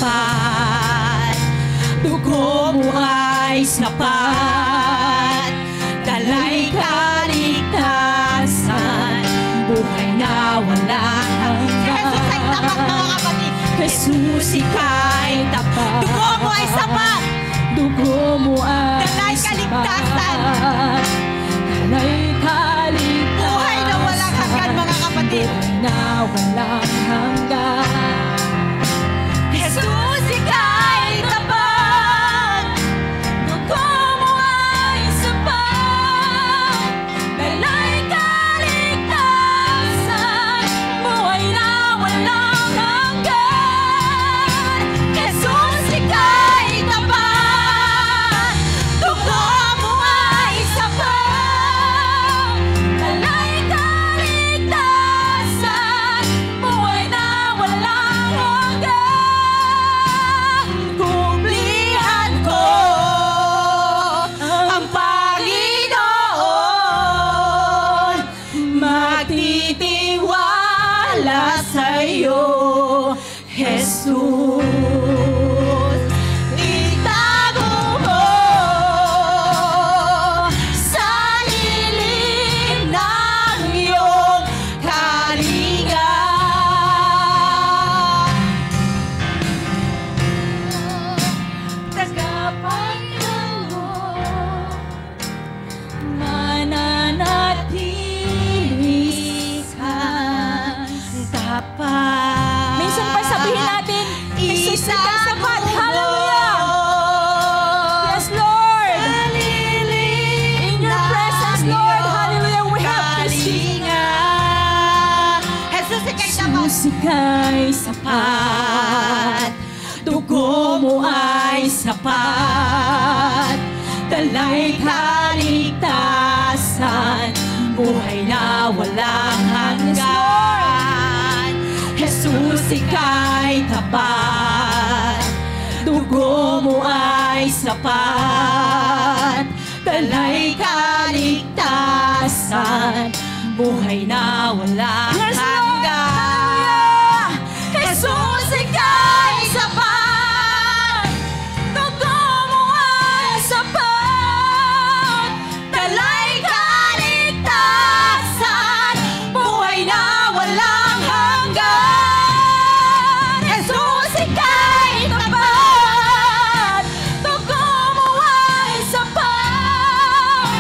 sapat. Dugo mo ay sapat. Dalay kaligtasan, buhay na walang hanggan. Jesus ika'y tapat, mga kapatid. Jesus ika'y tapat. Dugo mo ay sapat. Dugo mo ay dalay kaligtasan. Dalay kaligtasan. Buhay na walang hanggan, mga kapatid. Buhay na walang hanggan. Jesus ika'y tapat. Dugo mo ay sapat. Dalay kaligtasan. Buhay na walang hanggan. Jesus ika'y tapat. Dugo mo ay sapat. Dalay kaligtasan. Buhay na walang hanggan. Kumplihan ko ang Panginoon. Magtitiwala sa'yo, Jesus. Itago mo sa lilim ng iyong kalinga. Tagapagtanggol, mananatili kang tapat. Minsan pa sabihin natin, Jesus ika'y sapat. Hallelujah! Yes, Lord! In your presence, Lord. Hallelujah! We have to sing. Jesus ika'y sapat. Dugo mo ay sapat. Dalay kaligtasan. Buhay na walang hanggan. Jesus ika'y tapat. Dugo mo ay sapat. Dalay kaligtasan. Buhay na walang hanggan. Jesus ika'y sapat. Dugo mo ay sapat. Dalay kaligtasan. Buhay na walang hanggan. Jesus ika'y tapat. Dugo mo ay sapat.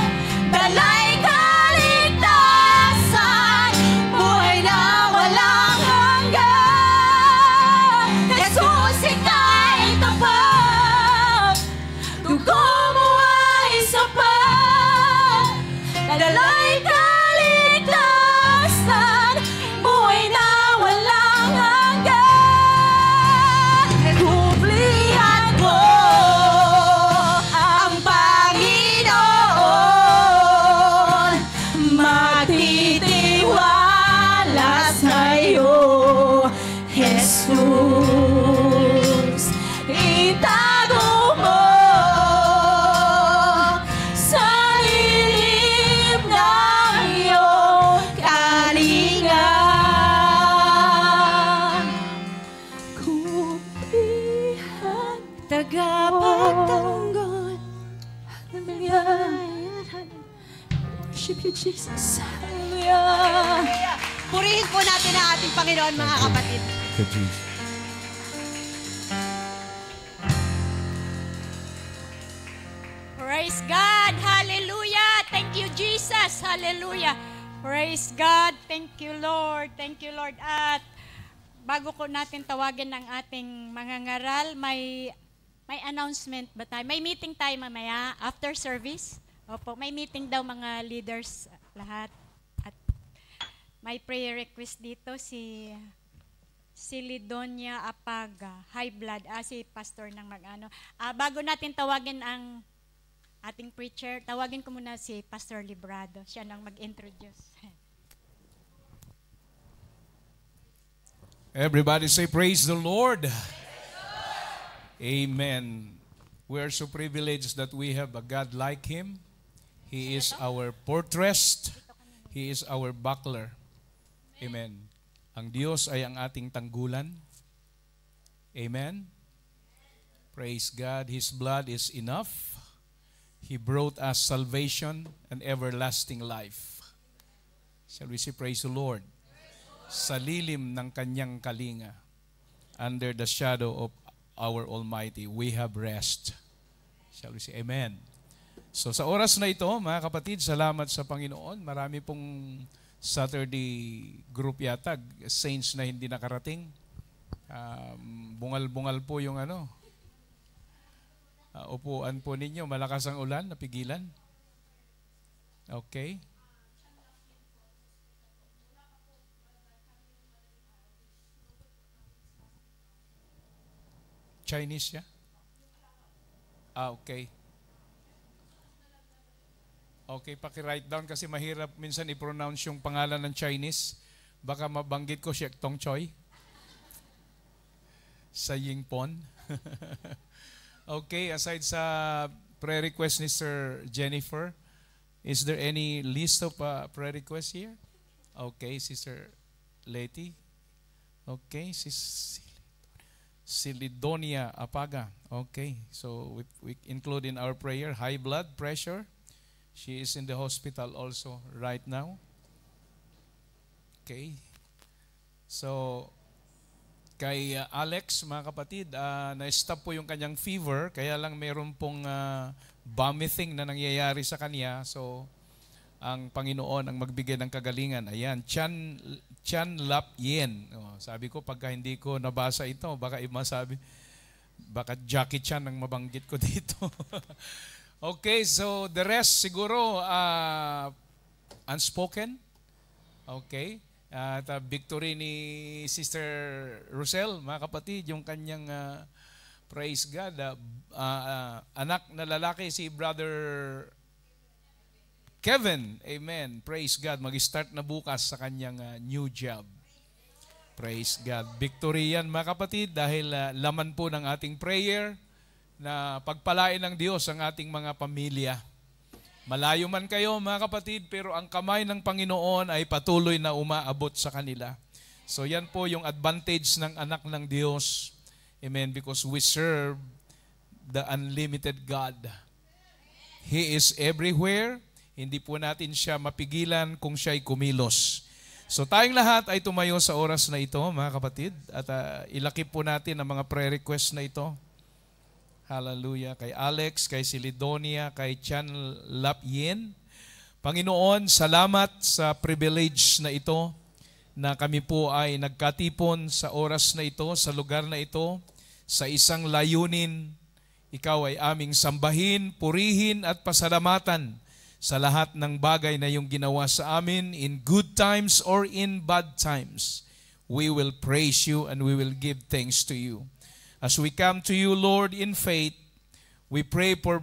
Dalay kaligtasan. Buhay na walang hanggan. Jesus ika'y tapat. Dugo mo ay sapat. Dalay kaligtasan. Buhay na walang hanggan. Kumplihan ko ang Panginoon. Magtitiwala sa'yo, Jesus. Itago mo sa lilim ng iyong kalinga. Kumplihan, tagapagtanggol. Hallelujah. Worship you, Jesus. Hallelujah. Purihin po natin ang ating Panginoon, mga kapatid. Thank you, Jesus. Praise God. Hallelujah. Thank you, Jesus. Hallelujah. Praise God. Thank you, Lord. Thank you, Lord. At bago ko natin tawagin ang ating mga ngaral, may announcement ba tayo? May meeting tayo mamaya after service. Opo, may meeting daw mga leaders lahat. At may prayer request dito si Lidonia Apaga, high blood, si pastor ng mag-ano. Bago natin tawagin ang ating preacher, tawagin ko muna si Pastor Librado. Siya nang mag-introduce. Everybody say, praise the Lord. Amen. We are so privileged that we have a God like Him. He is our fortress. He is our buckler. Amen. Ang Diyos ay ang ating tanggulan. Amen. Praise God. His blood is enough. He brought us salvation and everlasting life. Shall we say, praise the Lord? Sa lilim ng kanyang kalinga, under the shadow of our Almighty, we have rest. Shall we say, amen? So sa oras na ito, mga kapatid, salamat sa Panginoon. Marami pong Saturday group yatag, saints na hindi nakarating. Bungal-bungal po yung upuan po ninyo. Malakas ang ulan, napigilan. Okay. Chinese siya? Okay. Okay, paki-write down kasi mahirap minsan i-pronounce yung pangalan ng Chinese. Baka mabanggit ko siya Tong Choi. Sa Yingpon. Okay, aside sa prayer request ni Sir Jennifer, is there any list of prayer requests here? Okay, Sister Leti. Okay, Silidonia Apaga. Okay, so we include in our prayer high blood pressure. She is in the hospital also right now. Okay. So, kay Alex, mga kapatid, na-stop po yung kanyang fever, kaya lang meron pong vomiting na nangyayari sa kanya. So, ang Panginoon ang magbigay ng kagalingan. Ayan, Chan Lap Yen. Sabi ko, pagka hindi ko nabasa ito, baka baka Jackie Chan ang mabanggit ko dito. Okay, so the rest siguro unspoken. Okay. At victory ni Sister Rosel, mga kapatid, yung kanyang praise God, anak na lalaki si Brother Kevin. Amen. Praise God. Mag-start na bukas sa kanyang new job. Praise God. Victory yan, mga kapatid, dahil laman po ng ating prayer na pagpalain ng Diyos ang ating mga pamilya. Malayo man kayo, mga kapatid, pero ang kamay ng Panginoon ay patuloy na umaabot sa kanila. So yan po yung advantage ng anak ng Diyos. Amen. Because we serve the unlimited God. He is everywhere. Hindi po natin siya mapigilan kung siya'y kumilos. So tayong lahat ay tumayo sa oras na ito, mga kapatid, at ilakip po natin ang mga prayer requests na ito. Hallelujah. Kay Alex, kay Silidonia, kay Chan Lap Yen. Panginoon, salamat sa privilege na ito na kami po ay nagkatipon sa oras na ito, sa lugar na ito, sa isang layunin. Ikaw ay aming sambahin, purihin at pasalamatan sa lahat ng bagay na iyong ginawa sa amin in good times or in bad times. We will praise you and we will give thanks to you. As we come to you, Lord, in faith, we pray for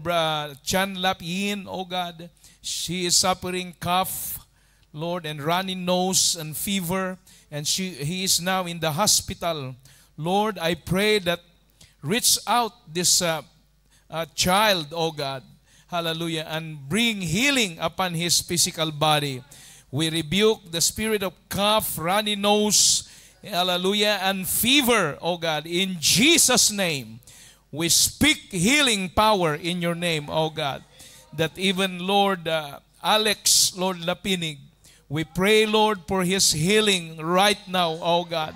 Chan Lap Yin, oh God. She is suffering cough, Lord, and runny nose and fever, and he is now in the hospital. Lord, I pray that reach out this child, oh God, hallelujah, and bring healing upon his physical body. We rebuke the spirit of cough, runny nose, hallelujah, and fever, oh God, in Jesus' name. We speak healing power in your name, oh God, that even, Lord, Alex, Lord Lapinig, we pray, Lord, for his healing right now, oh God.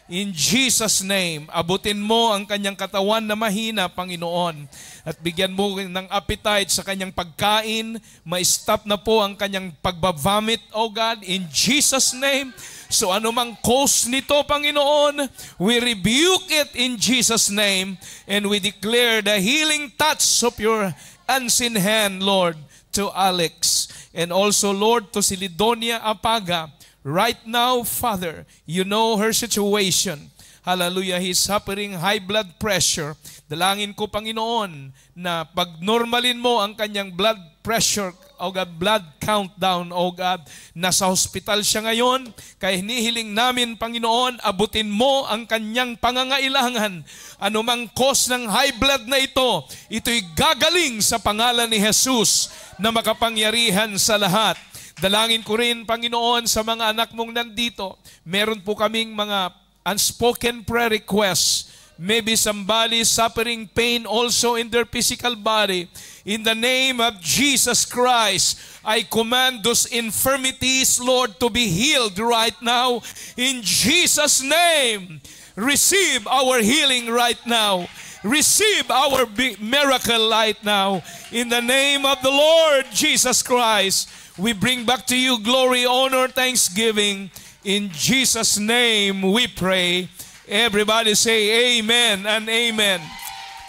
In Jesus' name, abutin mo ang kanyang katawan na mahina, Panginoon, at bigyan mo ng appetite sa kanyang pagkain, ma-stop na po ang kanyang pagbavomit, oh God, in Jesus' name. So anumang cause nito, Panginoon, we rebuke it in Jesus' name, and we declare the healing touch of your unseen hand, Lord, to Alex, and also, Lord, to Silidonia Apaga. Right now, Father, you know her situation. Hallelujah, he's suffering high blood pressure. Dalangin ko, Panginoon, na pag-normalin mo ang kanyang blood pressure, oh God, blood countdown, oh God. Nasa hospital siya ngayon, kaya hinihiling namin, Panginoon, abutin mo ang kanyang pangangailangan. Anumang cause ng high blood na ito, ito'y gagaling sa pangalan ni Jesus na makapangyarihan sa lahat. Dalangin ko rin, Panginoon, sa mga anak mong nandito. Meron po kaming mga unspoken prayer requests. Maybe somebody suffering pain also in their physical body. In the name of Jesus Christ, I command those infirmities, Lord, to be healed right now. In Jesus' name, receive our healing right now. Receive our miracle right now. In the name of the Lord Jesus Christ, we bring back to you glory, honor, thanksgiving. In Jesus' name we pray. Everybody say amen and amen.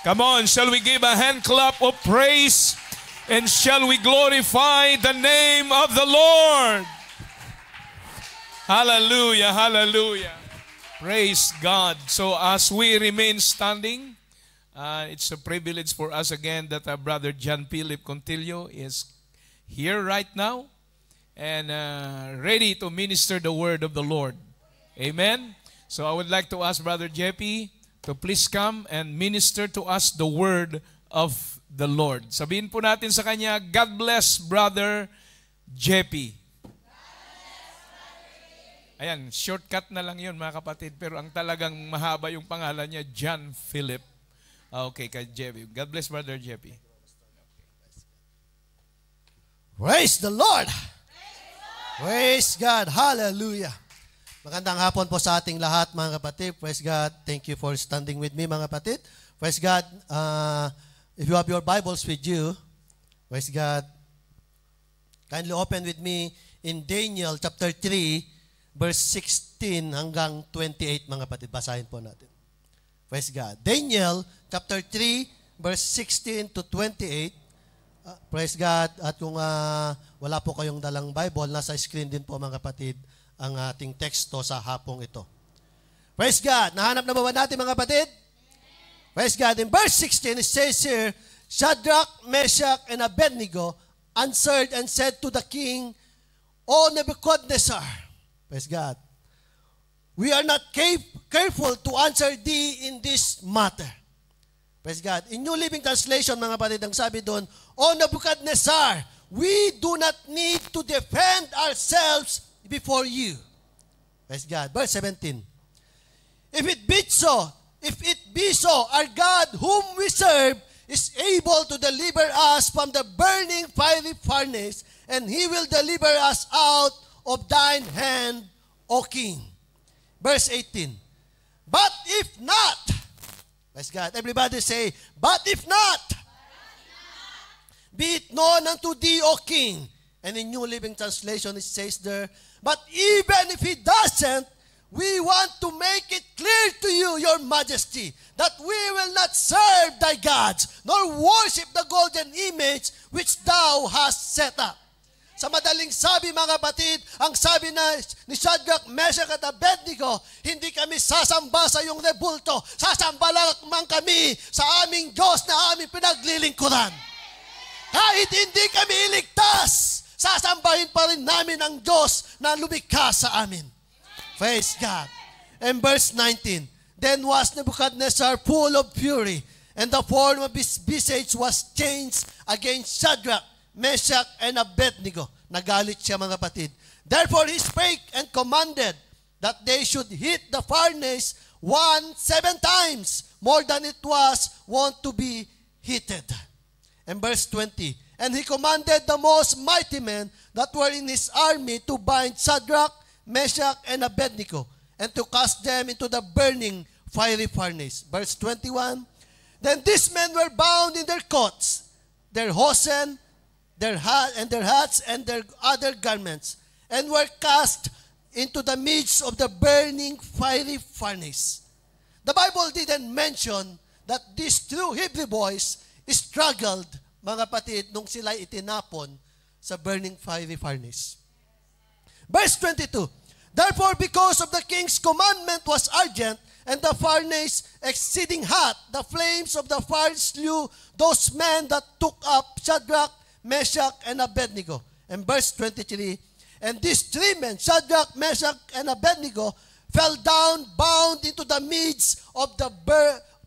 Come on, shall we give a hand clap of praise? And shall we glorify the name of the Lord? Hallelujah, hallelujah. Praise God. So as we remain standing, it's a privilege for us again that our brother John Philip Contillo is here right now and ready to minister the word of the Lord. Amen. So I would like to ask Brother Jeppy to please come and minister to us the word of the Lord. Sabihin po natin sa kanya, God bless Brother Jeppy. Ayan, shortcut na lang yun mga kapatid, pero ang talagang mahaba yung pangalan niya, John Philip. Okay, kay Jeppy. God bless Brother Jeppy. Praise the Lord! Praise God! Hallelujah! Magandang hapon po sa ating lahat mga kapatid. Praise God. Thank you for standing with me mga kapatid. Praise God. If you have your Bibles with you, praise God, kindly open with me in Daniel chapter 3, verse 16 hanggang 28 mga kapatid. Basahin po natin. Praise God. Daniel chapter 3, verse 16 to 28. Praise God. At kung wala po kayong dalang Bible, nasa screen din po mga kapatid ang ating teksto sa hapong ito. Praise God. Nahanap na ba natin mga kapatid? Praise God. In verse 16, it says here, Shadrach, Meshach, and Abednego answered and said to the king, O Nebuchadnezzar, praise God, we are not careful to answer thee in this matter. Praise God. In New Living Translation, mga kapatid, ang sabi doon, O Nebuchadnezzar, we do not need to defend ourselves before you. Praise God. Verse 17. If it be so, our God whom we serve is able to deliver us from the burning fiery furnace, and he will deliver us out of thine hand, O king. Verse 18. But if not, praise God. Everybody say, but if not, be it known unto thee, O king. And in New Living Translation, it says there, but even if he doesn't, we want to make it clear to you, your majesty, that we will not serve thy gods, nor worship the golden image which thou hast set up. Sa madaling sabi mga kapatid, ang sabi ni Shadrach, Meshach at Abednego, hindi kami sasamba sa iyong rebulto, sasamba lang kami sa aming Diyos na aming pinaglilingkuran. Kahit hindi kami iligtas, sasambahin pa rin namin ang Diyos na lumikha sa amin. Praise God. And verse 19, then was Nebuchadnezzar full of fury, and the form of his visage was changed against Shadrach, Meshach, and Abednego. Nagalit siya mga kapatid. Therefore he spake and commanded that they should hit the furnace 7 times more than it was wont to be heated. And verse 20, and he commanded the most mighty men that were in his army to bind Shadrach, Meshach, and Abednego, and to cast them into the burning fiery furnace. Verse 21, then these men were bound in their coats, their hosen, their hats, and their other garments, and were cast into the midst of the burning fiery furnace. The Bible didn't mention that these two Hebrew boys struggled, mga kapatid, nung sila itinapon sa burning fiery furnace. Verse 22, therefore, because of the king's commandment was urgent, and the furnace exceeding hot, the flames of the fire slew those men that took up Shadrach, Meshach, and Abednego. And verse 23, and these 3 men, Shadrach, Meshach, and Abednego, fell down bound into the midst of the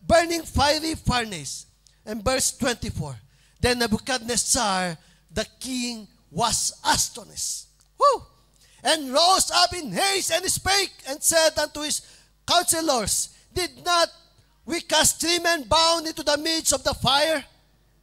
burning fiery furnace. And verse 24, then Nebuchadnezzar, the king, was astonished. Woo! And rose up in haste and spake and said unto his counselors, did not we cast 3 men bound into the midst of the fire?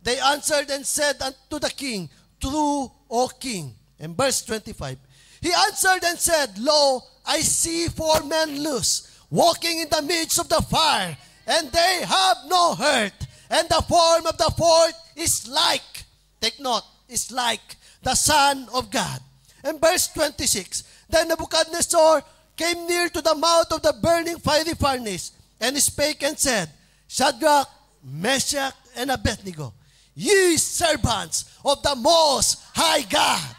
They answered and said unto the king, True, O king. And verse 25, he answered and said, Lo, I see 4 men loose, walking in the midst of the fire, and they have no hurt. And the form of the 4th is like, take note, is like the Son of God. And verse 26, then Nebuchadnezzar came near to the mouth of the burning fiery furnace, and he spake and said, Shadrach, Meshach, and Abednego, ye servants of the Most High God.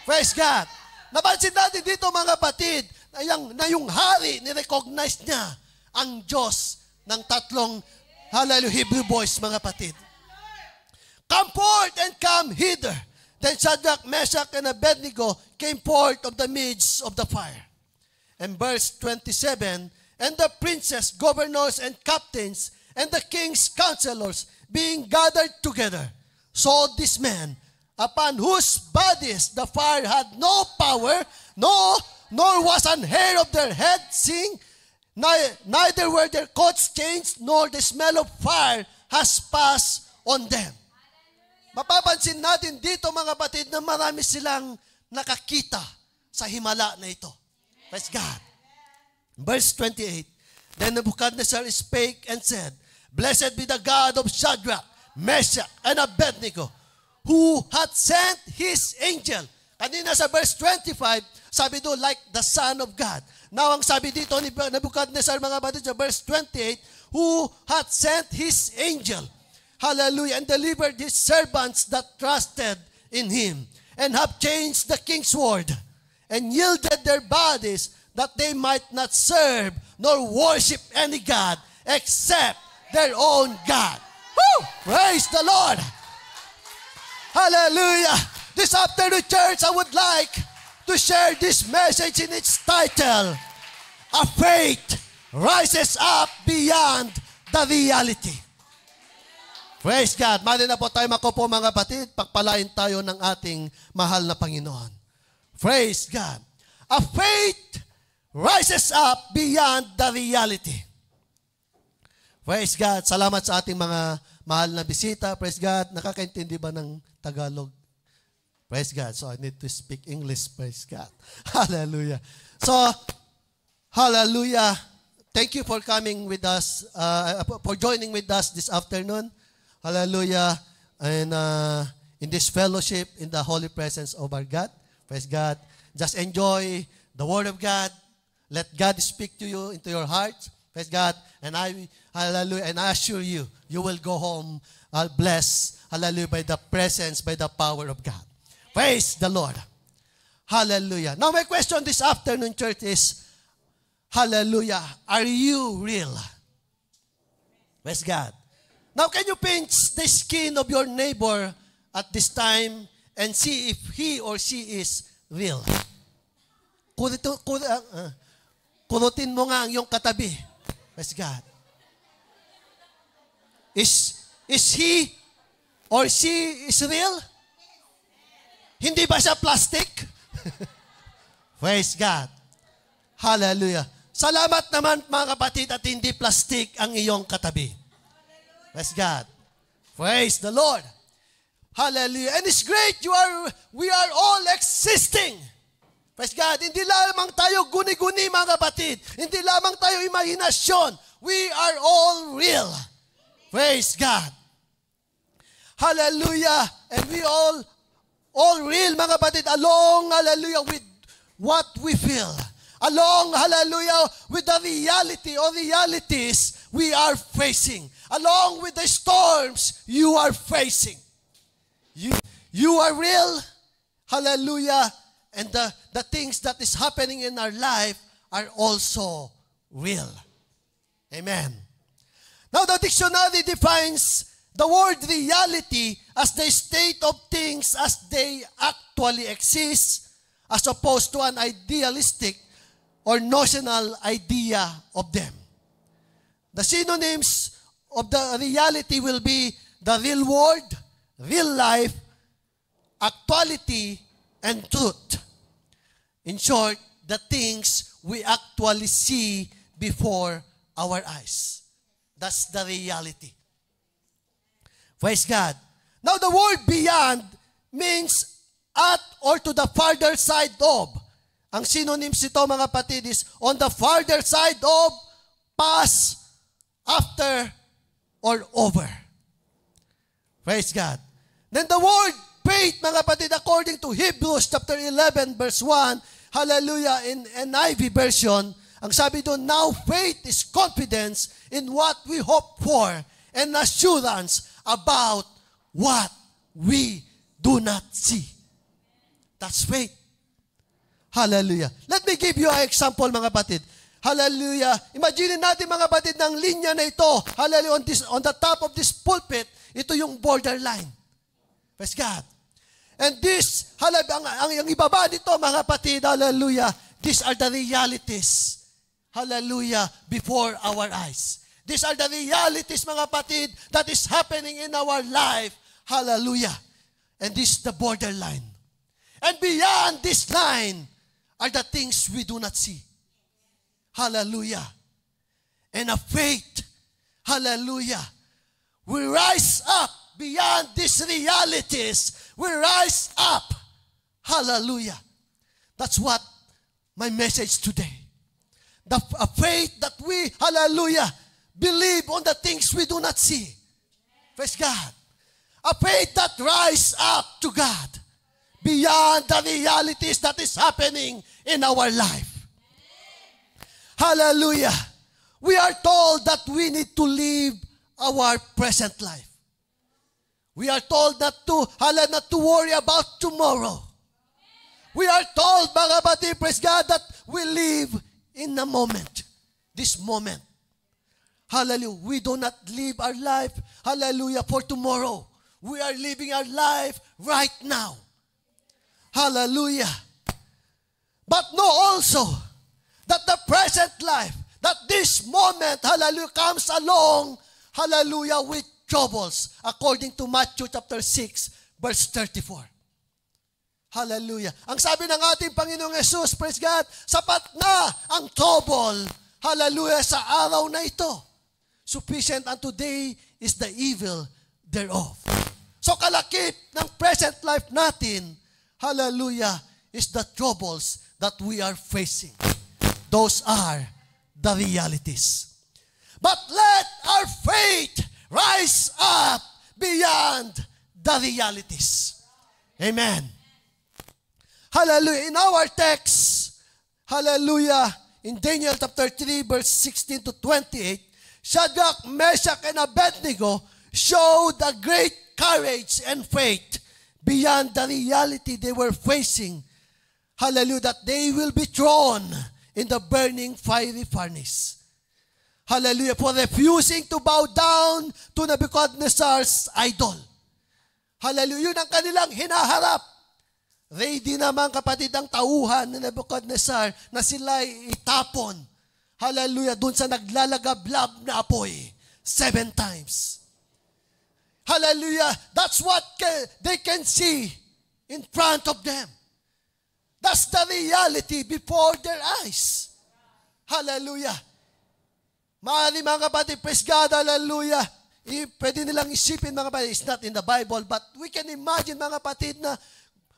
Praise God. Napansin natin dito mga kapatid, na yung hari, ni-recognize niya ang Diyos ng 3 hallelujah, Hebrew boys, mga kapatid. Come forth and come hither. Then Shadrach, Meshach, and Abednego came forth of the midst of the fire. And verse 27, and the princes, governors, and captains, and the king's counselors, being gathered together, saw this man, upon whose bodies the fire had no power, nor was an hair of their head sing, neither were their coats changed, nor the smell of fire has passed on them. Mapapansin natin dito mga kapatid na marami silang nakakita sa himala na ito. Praise God. Verse 28, then Nebuchadnezzar spake and said, Blessed be the God of Shadrach, Meshach, and Abednego, who hath sent his angel. Kanina sa verse 25, sabi doon, like the Son of God. Now, ang sabi dito ni Nebuchadnezzar, mga kapatid, sa verse 28, who hath sent his angel, hallelujah, and delivered his servants that trusted in him, and have changed the king's word, and yielded their bodies, that they might not serve, nor worship any God, except their own God. Woo! Praise the Lord! Hallelujah! This afternoon, church, I would like to share this message in its title, A Faith Rises Up Beyond the Reality. Praise God. Mali na po tayo makupo mga kapatid. Pagpalain tayo ng ating mahal na Panginoon. Praise God. A faith rises up beyond the reality. Praise God. Salamat sa ating mga mahal na bisita. Praise God. Nakakaintindi ba ng Tagalog? Praise God. So I need to speak English. Praise God. Hallelujah. So, hallelujah. Thank you for coming with us, for joining with us this afternoon. Hallelujah. And in this fellowship, in the holy presence of our God. Praise God. Just enjoy the Word of God. Let God speak to you into your heart. Praise God. And hallelujah, and I assure you, you will go home blessed, hallelujah, by the presence, by the power of God. Praise the Lord. Hallelujah. Now my question this afternoon, church, is, hallelujah, are you real? Praise God. Now can you pinch the skin of your neighbor at this time and see if he or she is real? Kunutin mo nga ang iyong katabi. Praise God. Is he or she is real? Hindi ba siya plastic? Praise God. Hallelujah. Salamat naman mga kapatid at hindi plastic ang iyong katabi. Praise God. Praise the Lord. Hallelujah. And it's great we are all existing. Praise God. Hindi lamang tayo guni-guni mga kapatid. Hindi lamang tayo imahinasyon. We are all real. Praise God. Hallelujah. And we all real mga kapatid along, hallelujah, with what we feel. Along, hallelujah, with the reality or realities we are facing. Along with the storms you are facing. You are real. Hallelujah. And the things that is happening in our life are also real. Amen. Now the dictionary defines the word reality as the state of things as they actually exist, as opposed to an idealistic or notional idea of them. The synonyms of the reality will be the real world, real life, actuality, and truth. In short, the things we actually see before our eyes. That's the reality. Praise God. Now the word beyond means at or to the farther side of. Ang synonyms ito mga kapatid is on the farther side of, past, after, or over. Praise God. Then the word faith mga kapatid according to Hebrews chapter 11 verse 1, hallelujah, in NIV version, ang sabi doon, now faith is confidence in what we hope for and assurance about what we do not see. That's faith. Hallelujah. Let me give you an example mga kapatid. Hallelujah. Imagine natin mga kapatid ng linya na ito. Hallelujah. On the top of this pulpit, ito yung borderline. Praise God. And this, ang ibaba nito mga kapatid, hallelujah, these are the realities, hallelujah, before our eyes. These are the realities mga kapatid that is happening in our life, hallelujah. And this is the borderline. And beyond this line are the things we do not see. Hallelujah. And a faith, hallelujah, we rise up beyond these realities. We rise up. Hallelujah. That's what my message today. A faith that we, hallelujah, believe on the things we do not see. Praise God. A faith that rise up to God beyond the realities that is happening in our life. Hallelujah. We are told that we need to live our present life. We are told not to worry about tomorrow. We are told, mga kapatid, praise God, that we live in the moment. This moment. Hallelujah. We do not live our life, hallelujah, for tomorrow. We are living our life right now. Hallelujah. But know also that the present life, that this moment, hallelujah, comes along, hallelujah, with troubles, according to Matthew chapter 6, verse 34. Hallelujah. Ang sabi ng ating Panginoong Jesus, praise God, sapat na ang trouble, hallelujah, sa araw na ito. Sufficient unto day is the evil thereof. So kalakip ng present life natin, hallelujah, is the troubles that we are facing. Those are the realities. But let our faith rise up beyond the realities. Amen. Hallelujah. In our text, hallelujah, in Daniel chapter 3, verse 16 to 28, Shadrach, Meshach, and Abednego showed a great courage and faith beyond the reality they were facing. Hallelujah, that they will be thrown in the burning fiery furnace. Hallelujah, for refusing to bow down to Nebuchadnezzar's idol. Hallelujah, yun ang kanilang hinaharap. Ready naman kapatid ang tauhan ni Nebuchadnezzar na sila'y itapon. Hallelujah, dun sa naglalagablab na apoy 7 times. Hallelujah, that's what they can see in front of them. That's the reality before their eyes. Hallelujah. Maaari mga kapatid, praise God, hallelujah. Pwede nilang isipin mga kapatid, it's not in the Bible, but we can imagine mga kapatid na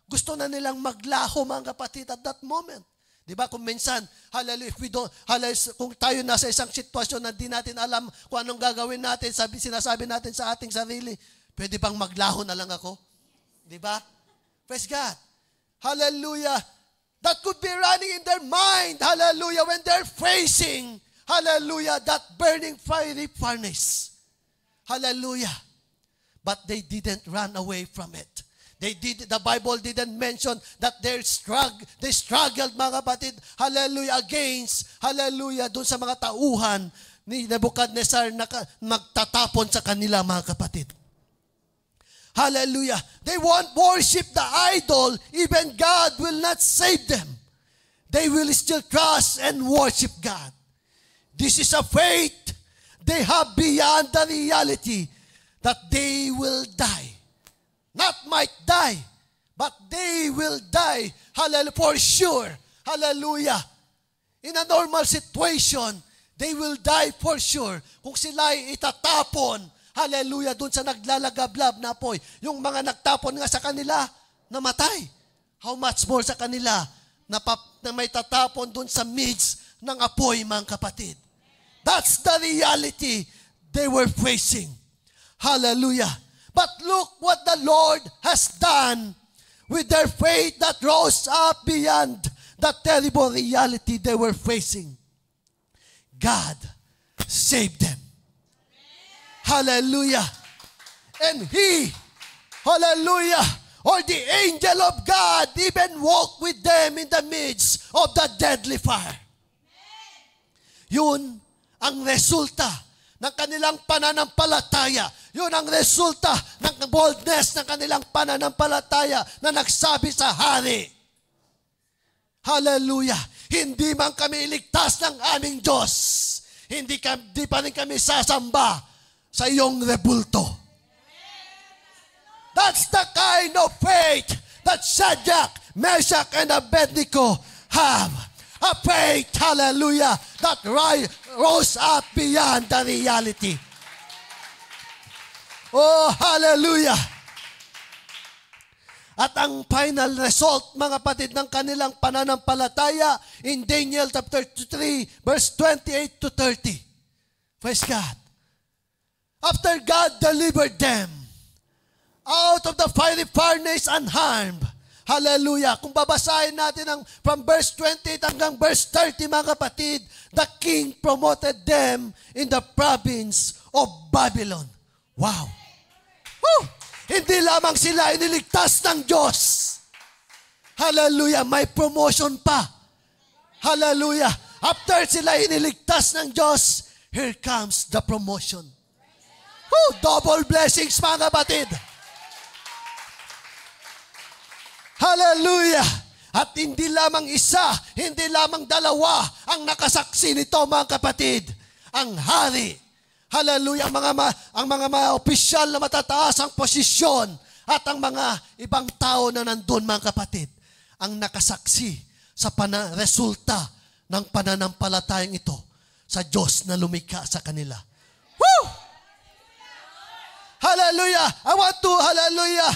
gusto na nilang maglaho mga kapatid at that moment. Di ba kung minsan, hallelujah, if we don't, hallelujah, kung tayo nasa isang sitwasyon na di natin alam kung anong gagawin natin, sinasabi natin sa ating sarili, pwede bang maglaho na lang ako? Di ba? Praise God. Hallelujah. That could be running in their mind, hallelujah, when they're facing, hallelujah, that burning fiery furnace. Hallelujah. But they didn't run away from it. The Bible didn't mention that they struggled mga kapatid, hallelujah, against, hallelujah, dun sa mga tauhan ni Nebuchadnezzar na magtatapon sa kanila mga kapatid. Hallelujah. They won't worship the idol, even God will not save them. They will still trust and worship God. This is a faith they have beyond the reality that they will die. Not might die, but they will die. Hallelujah, for sure. Hallelujah. In a normal situation, They will die for sure kung sila ay itatapon. Hallelujah, doon sa naglalagablab na apoy. Yung mga nagtapon nga sa kanila, namatay. How much more sa kanila na may tatapon doon sa midst ng apoy, mga kapatid. That's the reality they were facing. Hallelujah. But look what the Lord has done with their faith that rose up beyond the terrible reality they were facing. God saved them. Hallelujah. And He, hallelujah, or the angel of God even walked with them in the midst of the deadly fire. Yun ang resulta ng kanilang pananampalataya. Yun ang resulta ng boldness ng kanilang pananampalataya na nagsabi sa hari. Hallelujah. Hindi man kami iligtas ng aming Diyos. Hindi pa rin kami sasamba sa iyong rebulto. That's the kind of faith that Shadrach, Meshach, and Abednego have. A faith, hallelujah, that rose up beyond the reality. Oh, hallelujah. At ang final result, mga kapatid, ng kanilang pananampalataya in Daniel chapter 3, verse 28 to 30. Praise God. After God delivered them out of the fiery furnace unharmed, hallelujah. Kung babasahin natin from verse 28 hanggang verse 30, mga kapatid, the king promoted them in the province of Babylon. Wow. Woo! Hindi lamang sila iniligtas ng Diyos. Hallelujah. May promotion pa. Hallelujah. After sila iniligtas ng Diyos, here comes the promotion. Woo! Double blessings, mga kapatid. Hallelujah. At hindi lamang isa, hindi lamang dalawa ang nakasaksi nito, mga kapatid. Ang hari. Hallelujah. Ang mga opisyal na matataas ang posisyon at ang mga ibang tao na nandun, mga kapatid, ang nakasaksi sa resulta ng pananampalatayang ito sa Diyos na lumikha sa kanila. Woo! Hallelujah. I want to, hallelujah,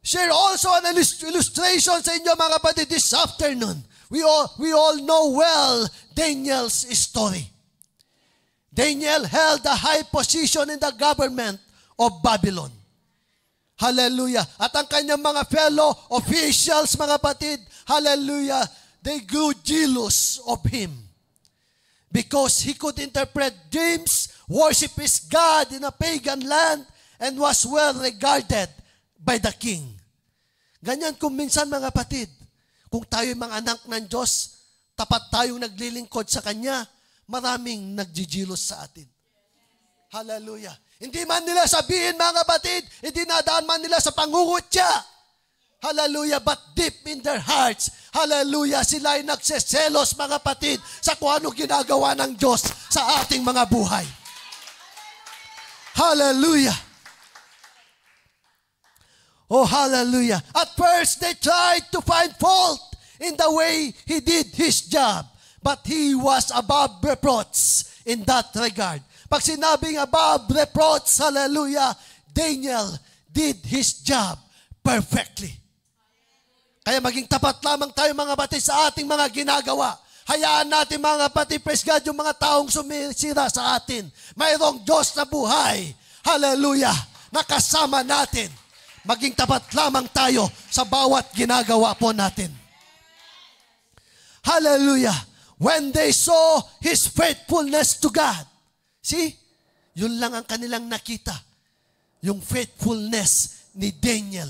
share also an illustration sa inyo, mga kapatid, this afternoon. We all know well Daniel's story. Daniel held a high position in the government of Babylon. Hallelujah. At ang kanyang mga fellow officials, mga kapatid, hallelujah, they grew jealous of him because he could interpret dreams, worship his God in a pagan land, and was well regarded by the king. Ganyan kung minsan, mga kapatid, kung tayo'y mga anak ng Diyos, tapat tayong naglilingkod sa Kanya, maraming nagjijilos sa atin. Hallelujah. Hindi man nila sabihin, mga kapatid, hindi nadaan man nila sa pangungutya. Hallelujah. But deep in their hearts, hallelujah, sila ay nagseselos, mga kapatid, sa kung ano ginagawa ng Diyos sa ating mga buhay. Hallelujah. Oh, hallelujah. At first, they tried to find fault in the way he did his job. But he was above reproach in that regard. Pag sinabing above reproach, hallelujah, Daniel did his job perfectly. Kaya maging tapat lamang tayo, mga kapatid, sa ating mga ginagawa. Hayaan natin, mga kapatid, praise God, yung mga taong sumisira sa atin. Mayroong Diyos na buhay, hallelujah, nakasama natin. Maging tapat lamang tayo sa bawat ginagawa po natin. Hallelujah. When they saw his faithfulness to God. See? Yun lang ang kanilang nakita. Yung faithfulness ni Daniel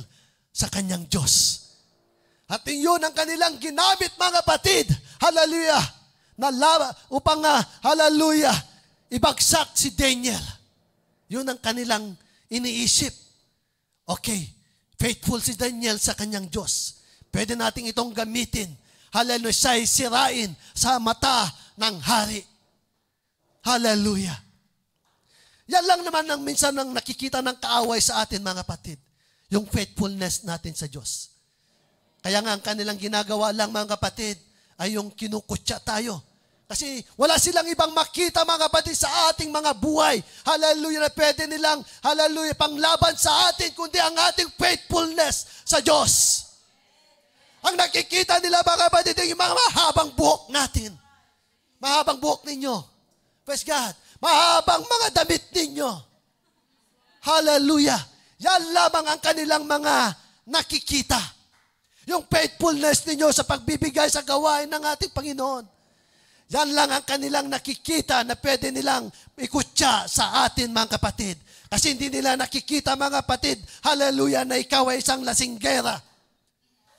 sa kanyang Diyos. At yun ang kanilang ginamit, mga kapatid. Hallelujah. Upang, hallelujah, ibagsak si Daniel. Yun ang kanilang iniisip. Okay, faithful si Daniel sa kanyang Diyos. Pwede nating itong gamitin. Hallelujah, siya'y sirain sa mata ng hari. Hallelujah. Yan lang naman ang minsan ang nakikita ng kaaway sa atin, mga kapatid. Yung faithfulness natin sa Diyos. Kaya nga ang kanilang ginagawa lang, mga kapatid, ay yung kinukutya tayo. Kasi wala silang ibang makita mga kapatid sa ating mga buhay. Hallelujah, na pwede nilang, hallelujah, panglaban sa atin, kundi ang ating faithfulness sa Diyos. Ang nakikita nila mga kapatid, yung mga mahabang buhok natin. Mahabang buhok ninyo. Praise God. Mahabang mga damit ninyo. Hallelujah. Yan lamang ang kanilang mga nakikita. Yung faithfulness ninyo sa pagbibigay sa gawain ng ating Panginoon. Yan lang ang kanilang nakikita na pwede nilang ikutya sa atin mga kapatid. Kasi hindi nila nakikita mga kapatid, hallelujah, na ikaw ay isang lasinggera.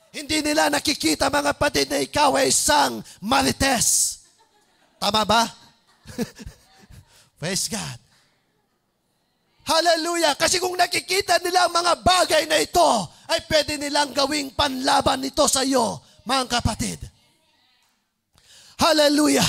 Hindi nila nakikita mga kapatid na ikaw ay isang marites. Tama ba? Praise God. Hallelujah. Kasi kung nakikita nila ang mga bagay na ito, ay pwede nilang gawing panlaban ito sa iyo, mga kapatid. Hallelujah.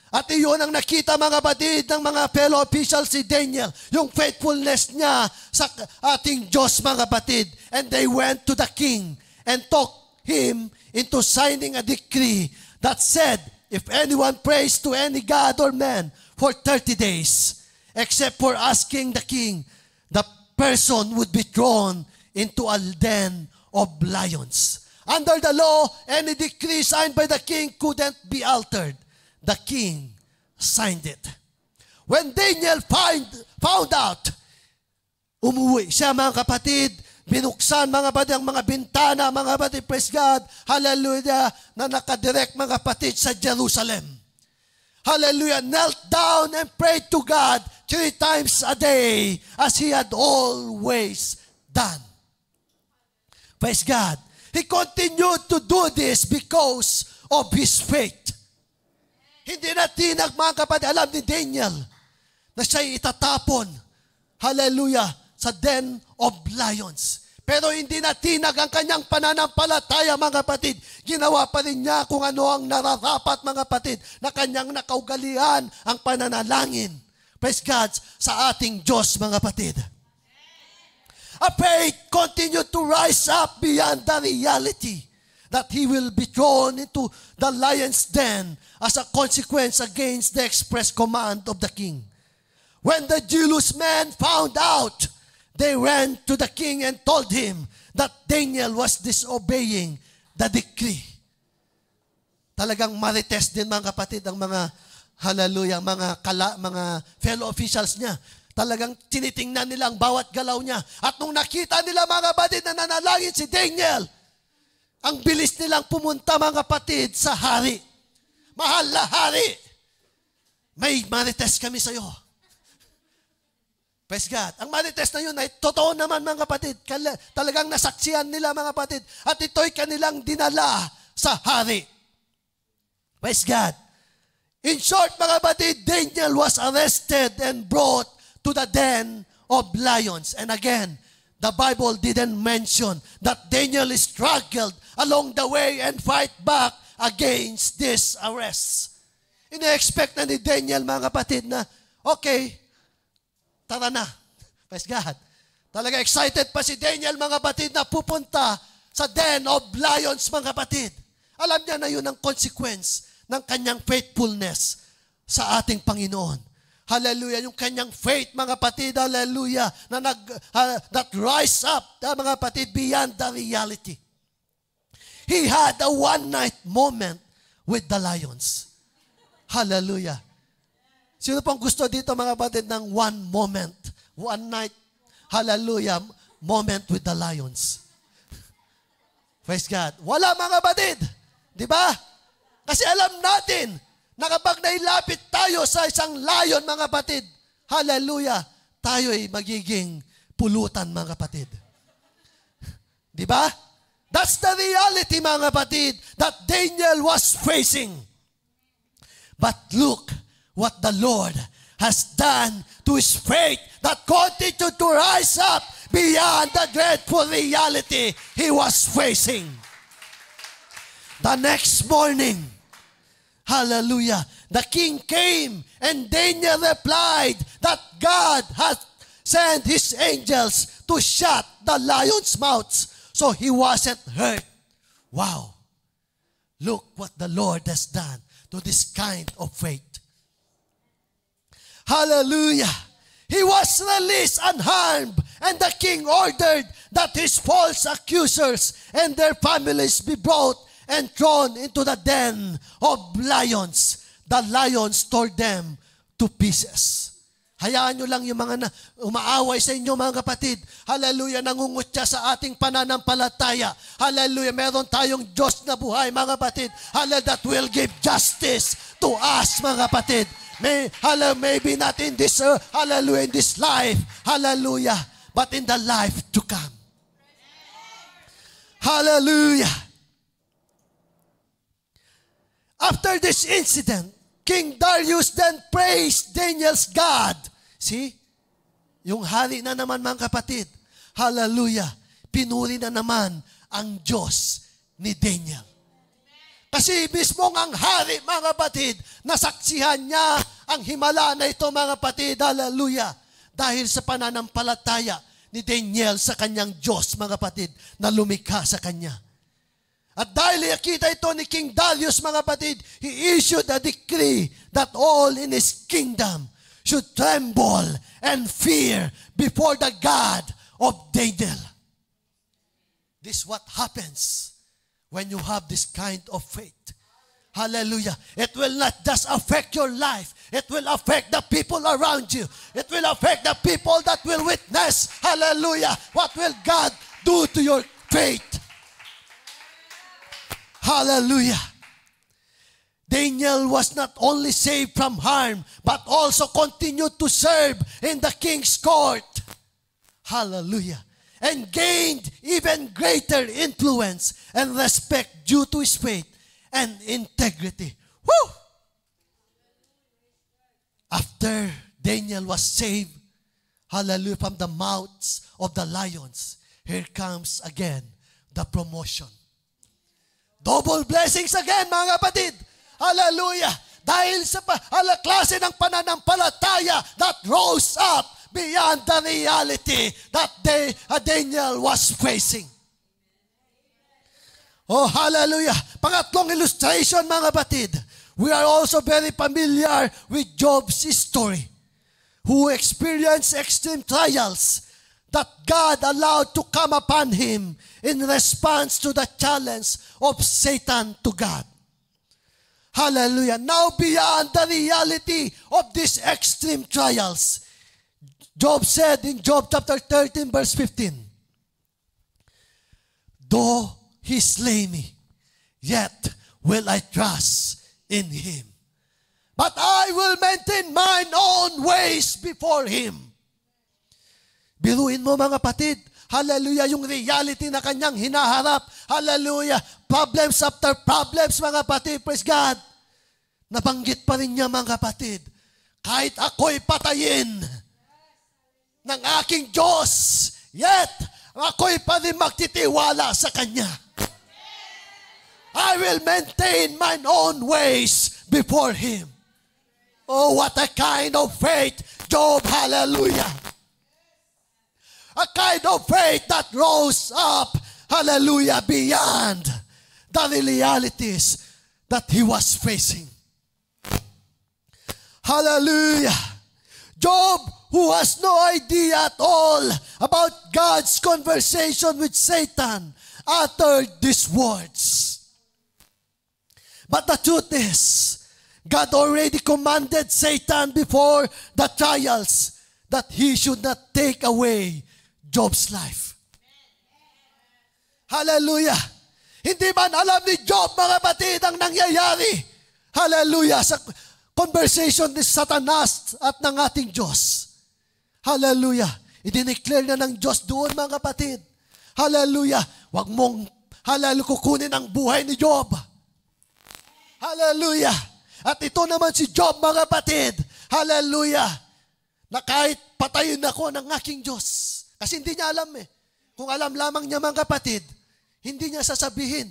At iyon ang nakita mga kapatid ng mga fellow officials si Daniel, yung faithfulness niya sa ating Diyos mga kapatid. And they went to the king and talked him into signing a decree that said, if anyone prays to any god or man for 30 days, except for asking the king, the person would be thrown into a den of lions. Under the law, any decree signed by the king couldn't be altered. The king signed it. When Daniel found out, umuwi siya mga kapatid, binuksan mga kapatid ang mga bintana, mga kapatid, praise God, hallelujah, na nakadirect mga kapatid sa Jerusalem. Hallelujah, knelt down and prayed to God 3 times a day as he had always done. Praise God. He continued to do this because of his faith. Hindi na tinag mga kapatid, alam ni Daniel na siya'y itatapon, hallelujah, sa den of lions. Pero hindi na tinag ang kanyang pananampalataya mga kapatid. Ginawa pa rin niya kung ano ang nararapat mga kapatid na kanyang nakaugalian ang pananalangin. Praise God sa ating Diyos mga kapatid. A faith continued to rise up beyond the reality that he will be thrown into the lion's den as a consequence against the express command of the king. When the jealous men found out, they ran to the king and told him that Daniel was disobeying the decree. Talagang marites din mga kapatid ang mga hallelujah, mga fellow officials niya. Talagang tinitingnan nila ang bawat galaw niya. At nung nakita nila mga kapatid na nanalangin si Daniel, ang bilis nilang pumunta mga kapatid sa hari. Mahal na hari, may marites kami sa iyo. Praise God. Ang marites na yun ay totoo naman mga kapatid. Talagang nasaksihan nila mga kapatid. At ito'y kanilang dinala sa hari. Praise God. In short mga kapatid, Daniel was arrested and brought to the den of lions. And again, the Bible didn't mention that Daniel struggled along the way and fight back against this arrest. Ina-expect na ni Daniel mga kapatid na, okay, tara na. Praise God. Talaga excited pa si Daniel mga kapatid na pupunta sa den of lions mga kapatid. Alam niya na yun ang consequence ng kanyang faithfulness sa ating Panginoon. Hallelujah, yung kanyang faith, mga kapatid, hallelujah, na that rise up, mga kapatid, beyond the reality. He had a one-night moment with the lions. Hallelujah. Sino pang gusto dito, mga kapatid, ng one moment, one night, hallelujah, moment with the lions? Praise God. Wala, mga kapatid. Di ba? Kasi alam natin, na kapag nailapit tayo sa isang lion, mga kapatid, hallelujah, tayo'y magiging pulutan, mga kapatid. Di ba? That's the reality, mga kapatid, that Daniel was facing. But look what the Lord has done to his faith that continued to rise up beyond the dreadful reality he was facing. The next morning, hallelujah, the king came and Daniel replied that God had sent his angels to shut the lions' mouths so he wasn't hurt. Wow. Look what the Lord has done to this kind of faith. Hallelujah! He was released unharmed, and the king ordered that his false accusers and their families be brought and thrown into the den of lions. The lions tore them to pieces. Hayaan nyo lang yung mga umaaway sa inyo, mga kapatid. Hallelujah, nangungutya sa ating pananampalataya. Hallelujah, meron tayong Diyos na buhay, mga kapatid. Hallelujah, that will give justice to us, mga kapatid. Maybe not in this, hallelujah, in this life, hallelujah, but in the life to come. Hallelujah. After this incident, King Darius then praised Daniel's God. See? Yung hari na naman, mga kapatid. Hallelujah. Pinuri na naman ang Diyos ni Daniel. Kasi mismo ang hari, mga kapatid, nasaksihan niya ang himala na ito, mga kapatid. Hallelujah. Dahil sa pananampalataya ni Daniel sa kanyang Diyos, mga kapatid, na lumikha sa kanya. At dahil nakita ito ni King Darius, mga kapatid, he issued a decree that all in his kingdom should tremble and fear before the God of Daniel. This is what happens when you have this kind of faith. Hallelujah. It will not just affect your life. It will affect the people around you. It will affect the people that will witness. Hallelujah. What will God do to your faith? Hallelujah. Daniel was not only saved from harm, but also continued to serve in the king's court. Hallelujah. And gained even greater influence and respect due to his faith and integrity. Woo! After Daniel was saved, hallelujah, from the mouths of the lions, here comes again the promotion. Double blessings again, mga kapatid. Hallelujah. Dahil sa klase ng pananampalataya that rose up beyond the reality that Daniel was facing. Oh, hallelujah. Pangatlong illustration, mga kapatid. We are also very familiar with Job's story, who experienced extreme trials that God allowed to come upon him in response to the challenge of Satan to God. Hallelujah. Now beyond the reality of these extreme trials, Job said in Job chapter 13 verse 15, though he slay me, yet will I trust in him. But I will maintain mine own ways before him. Biruin mo, mga kapatid, hallelujah, yung reality na kanyang hinaharap, hallelujah, problems after problems, mga kapatid, praise God. Nabanggit pa rin niya, mga kapatid, kahit ako'y patayin ng aking Diyos, yet ako'y pa rin magtitiwala sa Kanya. I will maintain mine own ways before Him. Oh, what a kind of faith, Job, hallelujah. A kind of faith that rose up, hallelujah, beyond the realities that he was facing. Hallelujah. Job, who has no idea at all about God's conversation with Satan, uttered these words. But the truth is, God already commanded Satan before the trials that he should not take away Job's life. Hallelujah. Hindi man alam ni Job, mga batid, ang nangyayari. Hallelujah. Sa conversation ni Satanas at ng ating Diyos. Hallelujah. I-declare na ng Diyos doon, mga kapatid. Hallelujah. Huwag mong, hallelujah, kukunin ang buhay ni Job. Hallelujah. At ito naman si Job, mga kapatid. Hallelujah. Na kahit patayin ako ng aking Diyos. Kasi hindi niya alam eh. Kung alam lamang niya, mga kapatid, hindi niya sasabihin.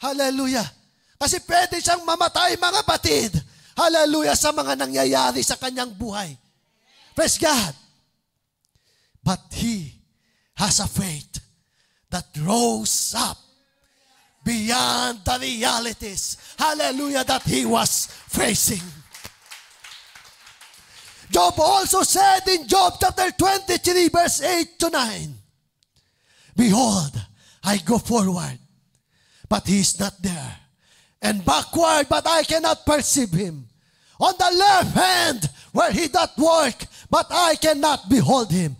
Hallelujah. Kasi pwede siyang mamatay, mga kapatid. Hallelujah, sa mga nangyayari sa kanyang buhay. Praise God. But he has a faith that rose up beyond the realities, hallelujah, that he was facing. Job also said in Job chapter 23, verse 8 to 9, behold, I go forward, but he is not there, and backward, but I cannot perceive him. On the left hand, where he doth work, but I cannot behold him.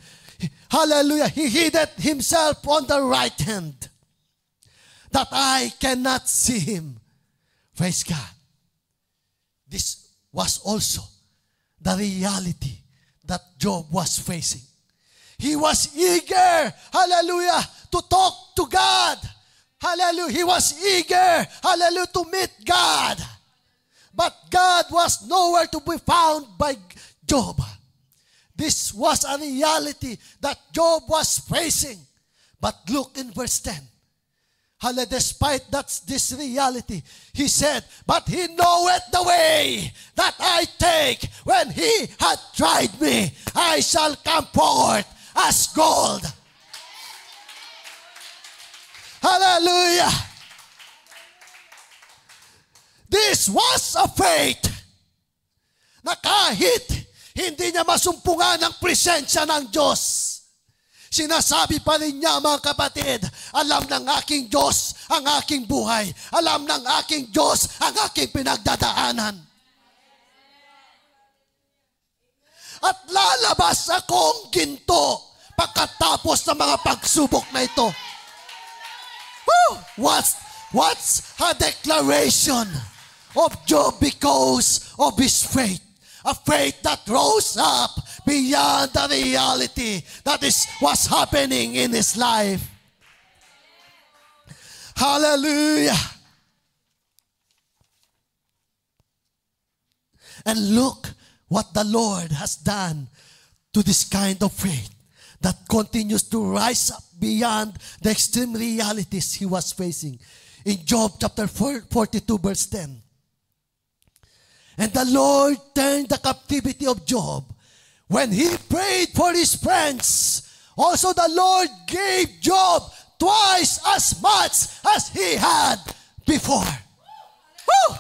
Hallelujah. He hideth himself on the right hand, that I cannot see him. Praise God. This was also the reality that Job was facing. He was eager, hallelujah, to talk to God. Hallelujah. He was eager, hallelujah, to meet God. But God was nowhere to be found by Job. This was a reality that Job was facing. But look in verse 10. Hallelujah, despite this reality, he said, but he knoweth the way that I take. When he had tried me, I shall come forth as gold. Hallelujah. This was a faith na kahit hindi niya masumpungan ang presensya ng Diyos, sinasabi pa rin niya, mga kapatid, alam ng aking Diyos ang aking buhay. Alam ng aking Diyos ang aking pinagdadaanan. At lalabas akong ginto pagkatapos ng mga pagsubok na ito. What's a declaration of Job because of his faith? A faith that rose up beyond the reality that was happening in his life. Hallelujah. And look what the Lord has done to this kind of faith that continues to rise up beyond the extreme realities he was facing. In Job chapter 42, verse 10. And the Lord turned the captivity of Job when he prayed for his friends. Also the Lord gave Job twice as much as he had before. Woo!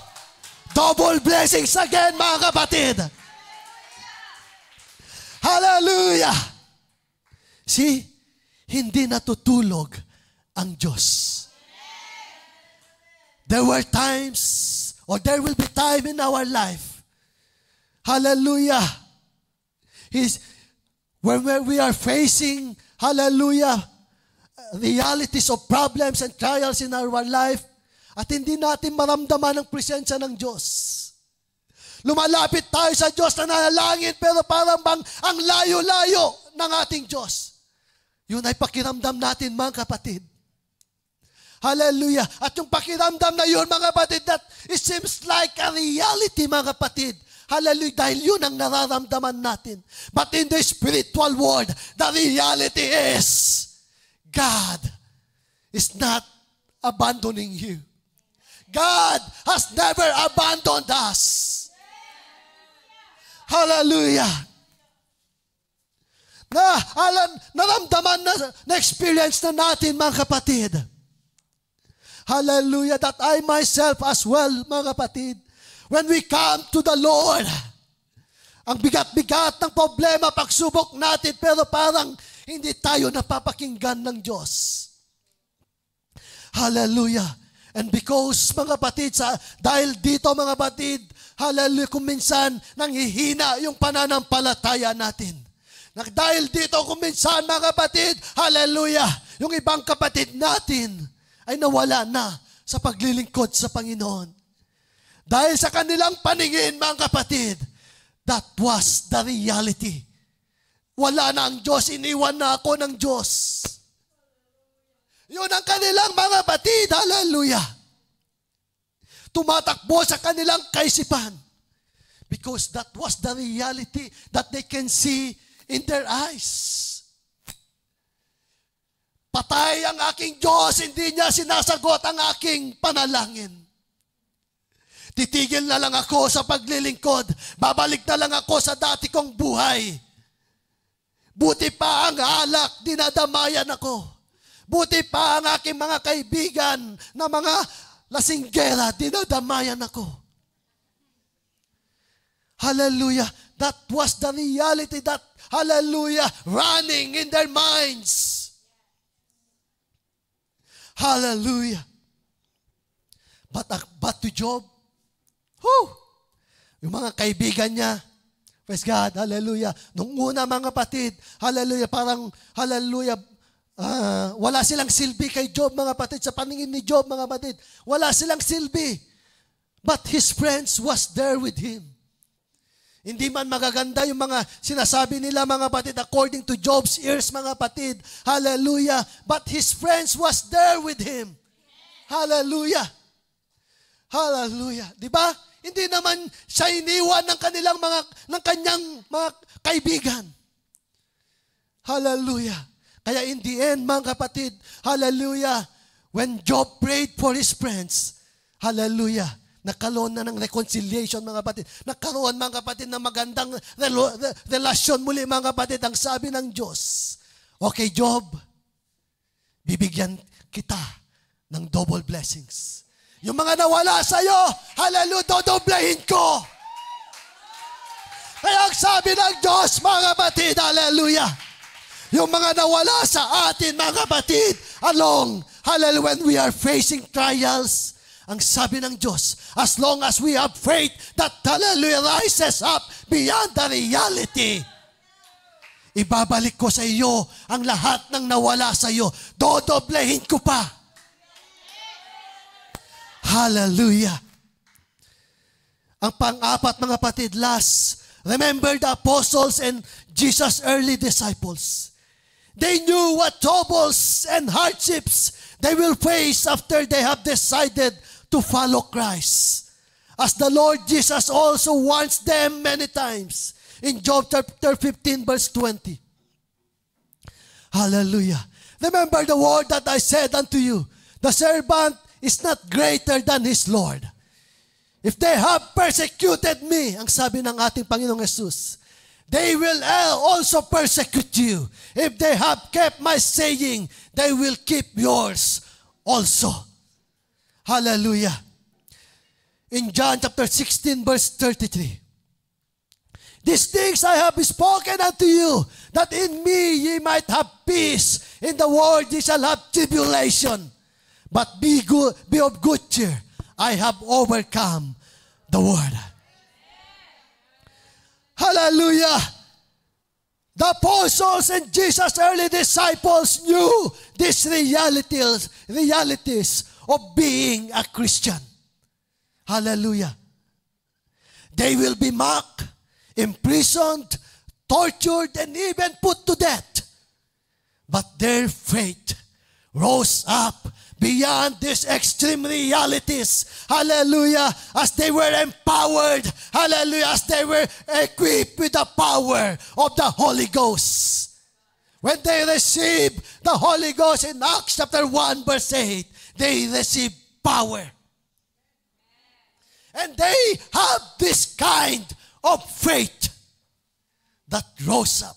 Double blessings again, mga kapatid. Hallelujah! See, hindi natutulog ang Diyos. There were times, or there will be time in our life, hallelujah, when we are facing, hallelujah, realities of problems and trials in our life, at hindi natin maramdaman ang presensya ng Diyos. Lumalapit tayo sa Diyos na nanalangin, pero parang bang ang layo-layo ng ating Diyos. Yun ay pakiramdam natin, mga kapatid. Hallelujah. At yung pakiramdam na yun, mga kapatid, that it seems like a reality, mga kapatid. Hallelujah. Dahil yun ang nararamdaman natin. But in the spiritual world, the reality is, God is not abandoning you. God has never abandoned us. Hallelujah. Naramdaman na experience na natin, mga kapatid. Hallelujah, that I myself as well, mga kapatid, when we come to the Lord, ang bigat-bigat ng problema, pagsubok natin, pero parang hindi tayo napapakinggan ng Diyos. Hallelujah. And because, mga kapatid, dahil dito, mga kapatid, hallelujah, kung minsan nanghihina yung pananampalataya natin. Dahil dito, kung minsan, mga kapatid, hallelujah, yung ibang kapatid natin ay nawala na sa paglilingkod sa Panginoon. Dahil sa kanilang paningin, mga kapatid, that was the reality. Wala na ang Diyos, iniwan na ako ng Diyos. Yun ang kanilang mga kapatid, hallelujah. Tumatakbo sa kanilang kaisipan. Because that was the reality that they can see in their eyes. Patay ang aking Diyos, hindi niya sinasagot ang aking panalangin. Titigil na lang ako sa paglilingkod. Babalik na lang ako sa dati kong buhay. Buti pa ang alak, dinadamayan ako. Buti pa ang aking mga kaibigan na mga lasinggera, dinadamayan ako. Hallelujah. That was the reality that, hallelujah, running in their minds. Hallelujah. But to Job, yung mga kaibigan niya, praise God, hallelujah. Nung una mga kapatid, hallelujah, parang, hallelujah, wala silang silbi kay Job mga kapatid. Sa paningin ni Job mga kapatid, wala silang silbi. But his friends was there with him. Hindi man magaganda yung mga sinasabi nila mga kapatid according to Job's ears mga kapatid. Hallelujah. But his friends was there with him. Hallelujah. Hallelujah. Di ba? Hindi naman siya iniwan ng kanyang mga kaibigan. Hallelujah. Kaya in the end mga kapatid, hallelujah, when Job prayed for his friends, hallelujah, nagkaroon na ng reconciliation mga kapatid. Nagkaroon mga kapatid ng magandang relasyon muli mga kapatid. Ang sabi ng Diyos, okay Job, bibigyan kita ng double blessings. Yung mga nawala sa'yo, hallelujah, dodoblehin ko. Kaya ang sabi ng Diyos mga kapatid, hallelujah, yung mga nawala sa atin mga kapatid, hallelujah, when we are facing trials, ang sabi ng Diyos, as long as we have faith that hallelujah rises up beyond the reality, ibabalik ko sa iyo ang lahat ng nawala sa iyo. Dodoblehin ko pa. Hallelujah. Ang pang-apat mga kapatid, last, remember the apostles and Jesus' early disciples. They knew what troubles and hardships they will face after they have decided to follow Christ. As the Lord Jesus also warns them many times in Job chapter 15 verse 20. Hallelujah. Remember the word that I said unto you, the servant is not greater than his Lord. If they have persecuted me, ang sabi ng ating Panginoong Jesus, they will also persecute you. If they have kept my saying, they will keep yours also. Hallelujah. In John chapter 16 verse 33. These things I have spoken unto you, that in me ye might have peace. In the world ye shall have tribulation. But be of good cheer. I have overcome the world. Hallelujah. The apostles and Jesus' early disciples knew these realities of being a Christian. Hallelujah. They will be mocked, imprisoned, tortured, and even put to death. But their faith rose up beyond these extreme realities. Hallelujah. As they were empowered. Hallelujah. As they were equipped with the power of the Holy Ghost. When they received the Holy Ghost in Acts chapter 1 verse 8, they received power. And they have this kind of faith that rose up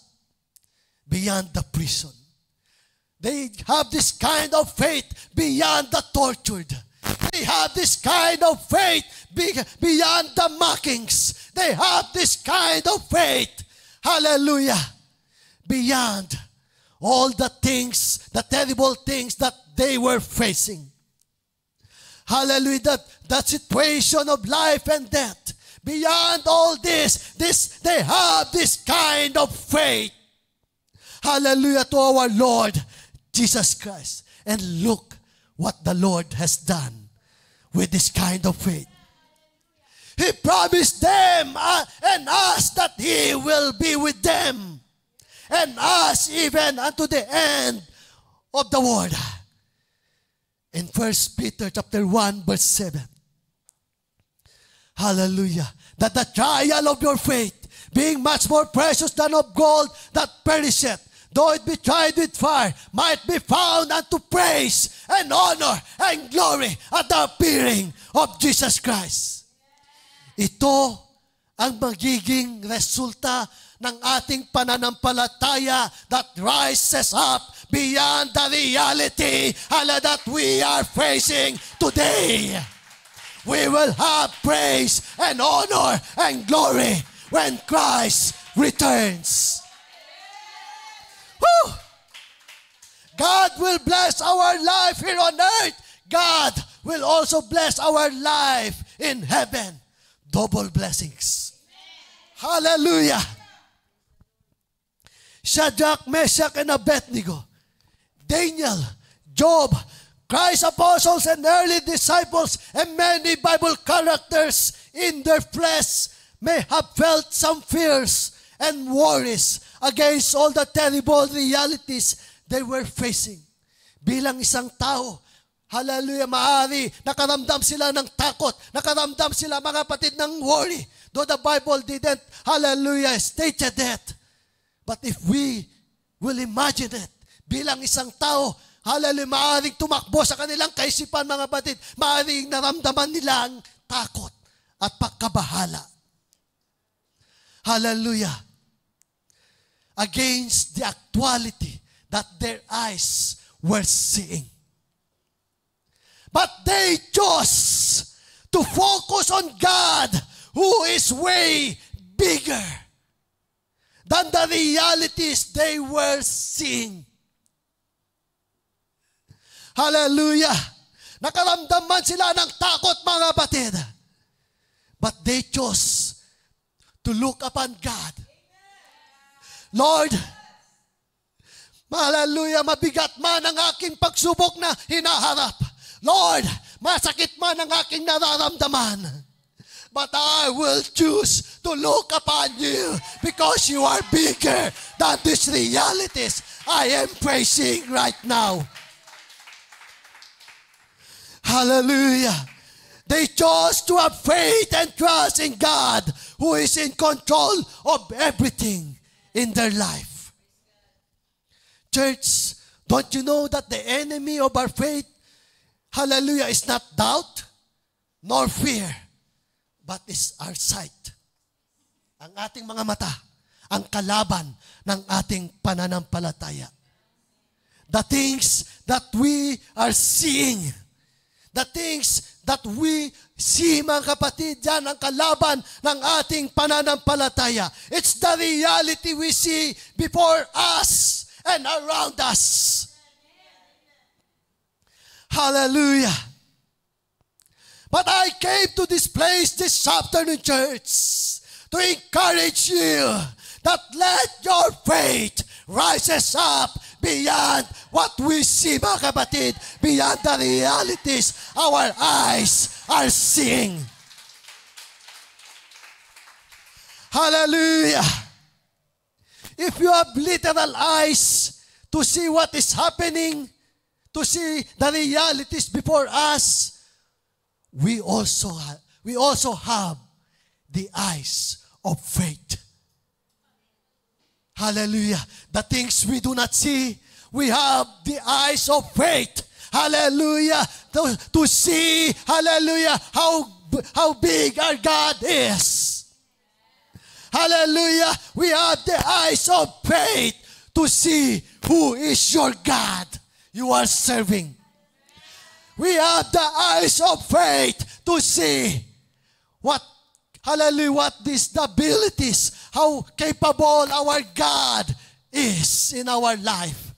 beyond the prison. They have this kind of faith beyond the tortured. They have this kind of faith beyond the mockings. They have this kind of faith, hallelujah, beyond all the things, the terrible things that they were facing. Hallelujah, that situation of life and death. Beyond all this, they have this kind of faith. Hallelujah to our Lord Jesus Christ. And look what the Lord has done with this kind of faith. He promised them and us that He will be with them. And us even unto the end of the world. In 1 Peter chapter 1 verse 7. Hallelujah. That the trial of your faith, being much more precious than of gold that perisheth, though it be tried with fire, might be found unto praise and honor and glory at the appearing of Jesus Christ. Ito ang magiging resulta ng ating pananampalataya that rises up beyond the reality that we are facing today. We will have praise and honor and glory when Christ returns. Woo! God will bless our life here on earth. God will also bless our life in heaven. Double blessings. Hallelujah. Shadrach, Meshach, and Abednego, Daniel, Job, Christ's apostles and early disciples, and many Bible characters in their flesh may have felt some fears and worries against all the terrible realities they were facing. Bilang isang tao, hallelujah, maaari nakaramdam sila ng takot, nakaramdam sila mga kapatid ng worry, though the Bible didn't, hallelujah, stated that. But if we will imagine it, bilang isang tao, hallelujah, maaaring tumakbo sa kanilang kaisipan, mga kapatid, maaaring naramdaman nila ang takot at pagkabahala. Hallelujah. Against the actuality that their eyes were seeing. But they chose to focus on God, who is way bigger than the realities they were seeing. Hallelujah. Nakaramdam man sila ng takot, mga kapatid. But they chose to look upon God. Lord, hallelujah, mabigat man ang aking pagsubok na hinaharap. Lord, masakit man ang aking nararamdaman. But I will choose to look upon you because you are bigger than these realities I am facing right now. Hallelujah. They chose to have faith and trust in God, who is in control of everything in their life. Church, don't you know that the enemy of our faith, hallelujah, is not doubt nor fear, but is our sight. Ang ating mga mata, ang kalaban ng ating pananampalataya. The things that we are seeing, the things that we see, mga kapatid, yan ang kalaban ng ating pananampalataya. It's the reality we see before us and around us. Hallelujah. But I came to this place this afternoon, church, to encourage you that let your faith rises up beyond what we see, mga kapatid, beyond the realities our eyes are seeing. Hallelujah. If you have literal eyes to see what is happening, to see the realities before us, we also have the eyes of faith. Hallelujah. The things we do not see, we have the eyes of faith. Hallelujah. To see, hallelujah, how big our God is. Hallelujah. We have the eyes of faith to see who is your God you are serving. We have the eyes of faith to see what these abilities, how capable our God is in our life.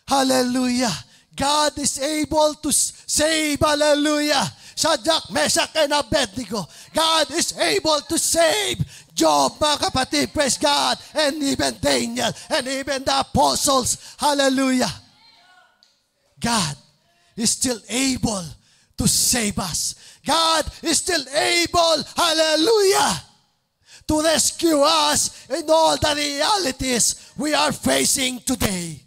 Hallelujah. God is able to save, hallelujah, Shadrach, Meshach, and Abednego. God is able to save Job, mga kapatid, praise God, and even Daniel, and even the apostles. Hallelujah. God is still able to save us. God is still able, hallelujah, to rescue us in all the realities we are facing today.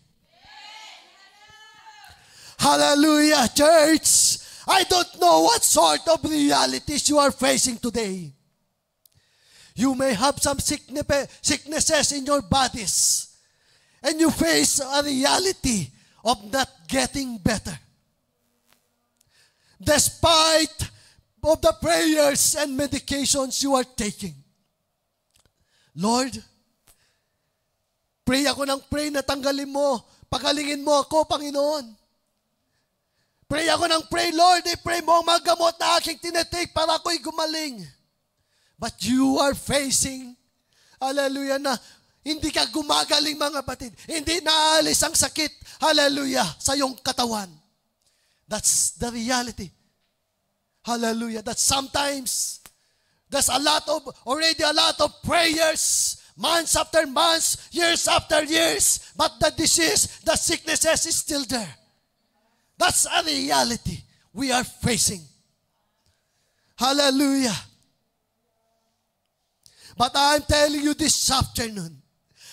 Hallelujah, church. I don't know what sort of realities you are facing today. You may have some sicknesses in your bodies, and you face a reality of not getting better. Despite of the prayers and medications you are taking. Lord, pray ako ng pray na tanggalin mo. Pagalingin mo ako, Panginoon. Pray ako ng pray, Lord, pray mo ang mga gamot na aking tinetake para ako'y gumaling. But you are facing, hallelujah, na hindi ka gumagaling mga batid. Hindi naalis ang sakit, hallelujah, sa iyong katawan. That's the reality. Hallelujah. That sometimes there's already a lot of prayers, months after months, years after years, but the disease, the sicknesses is still there. That's a reality we are facing. Hallelujah. But I'm telling you this afternoon,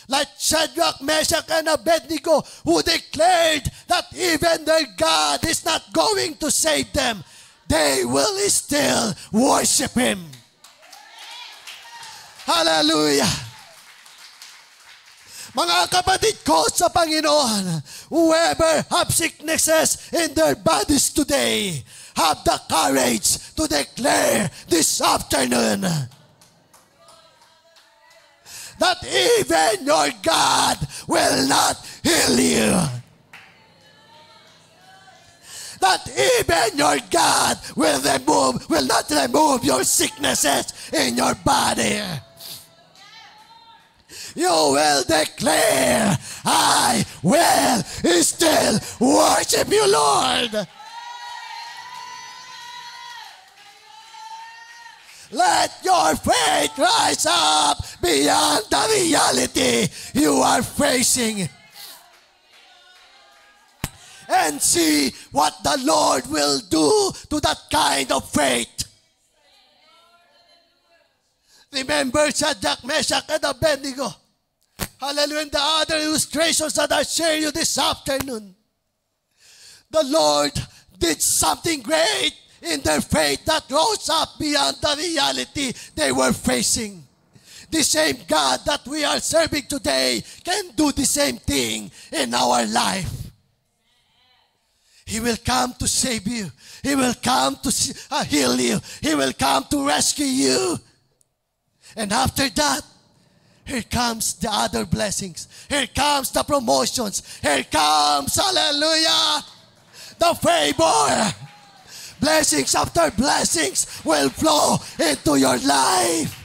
like Shadrach, Meshach, and Abednego, who declared that even their God is not going to save them, they will still worship Him. Hallelujah. Mga kapatid ko sa Panginoon, whoever have sicknesses in their bodies today, have the courage to declare this afternoon that even your God will not heal you. That even your God will not remove your sicknesses in your body. You will declare, I will still worship you, Lord. Let your faith rise up beyond the reality you are facing. And see what the Lord will do to that kind of faith. Remember Shadrach, Meshach, and Abednego. Hallelujah. And the other illustrations that I share you this afternoon. The Lord did something great in their faith that rose up beyond the reality they were facing. The same God that we are serving today can do the same thing in our life. He will come to save you. He will come to heal you. He will come to rescue you. And after that, here comes the other blessings. Here comes the promotions. Here comes, hallelujah, the favor. Blessings after blessings will flow into your life.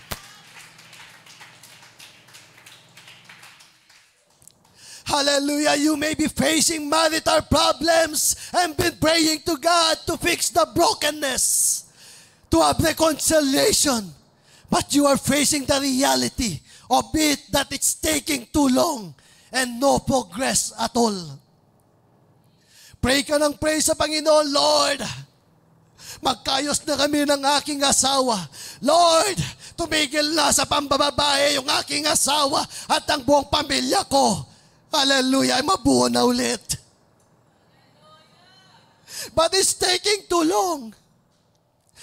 Hallelujah. You may be facing marital problems and been praying to God to fix the brokenness, to have reconciliation. But you are facing the reality of it that it's taking too long and no progress at all. Pray ka ng pray sa Panginoon, Lord, magkayos na kami ng aking asawa. Lord, tumigil na sa pambababae yung aking asawa at ang buong pamilya ko. Hallelujah, ay mabuo na ulit. But it's taking too long.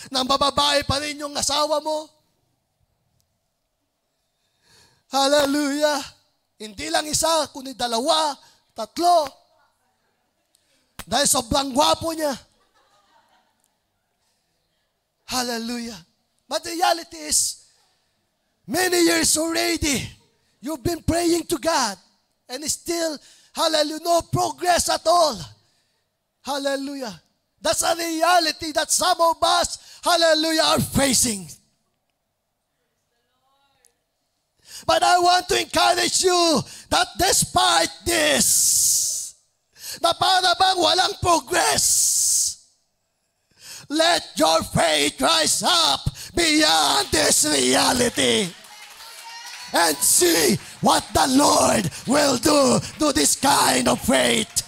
Nang bababae pa rin yung asawa mo. Hallelujah. Hindi lang isa, kundi dalawa, tatlo. Dahil sobrang gwapo niya. Hallelujah. But the reality is, many years already, you've been praying to God. And still, hallelujah, no progress at all. Hallelujah. That's a reality that some of us, hallelujah, are facing. But I want to encourage you that despite this, na para bang walang progress, let your faith rise up beyond this reality and see what the Lord will do to this kind of faith.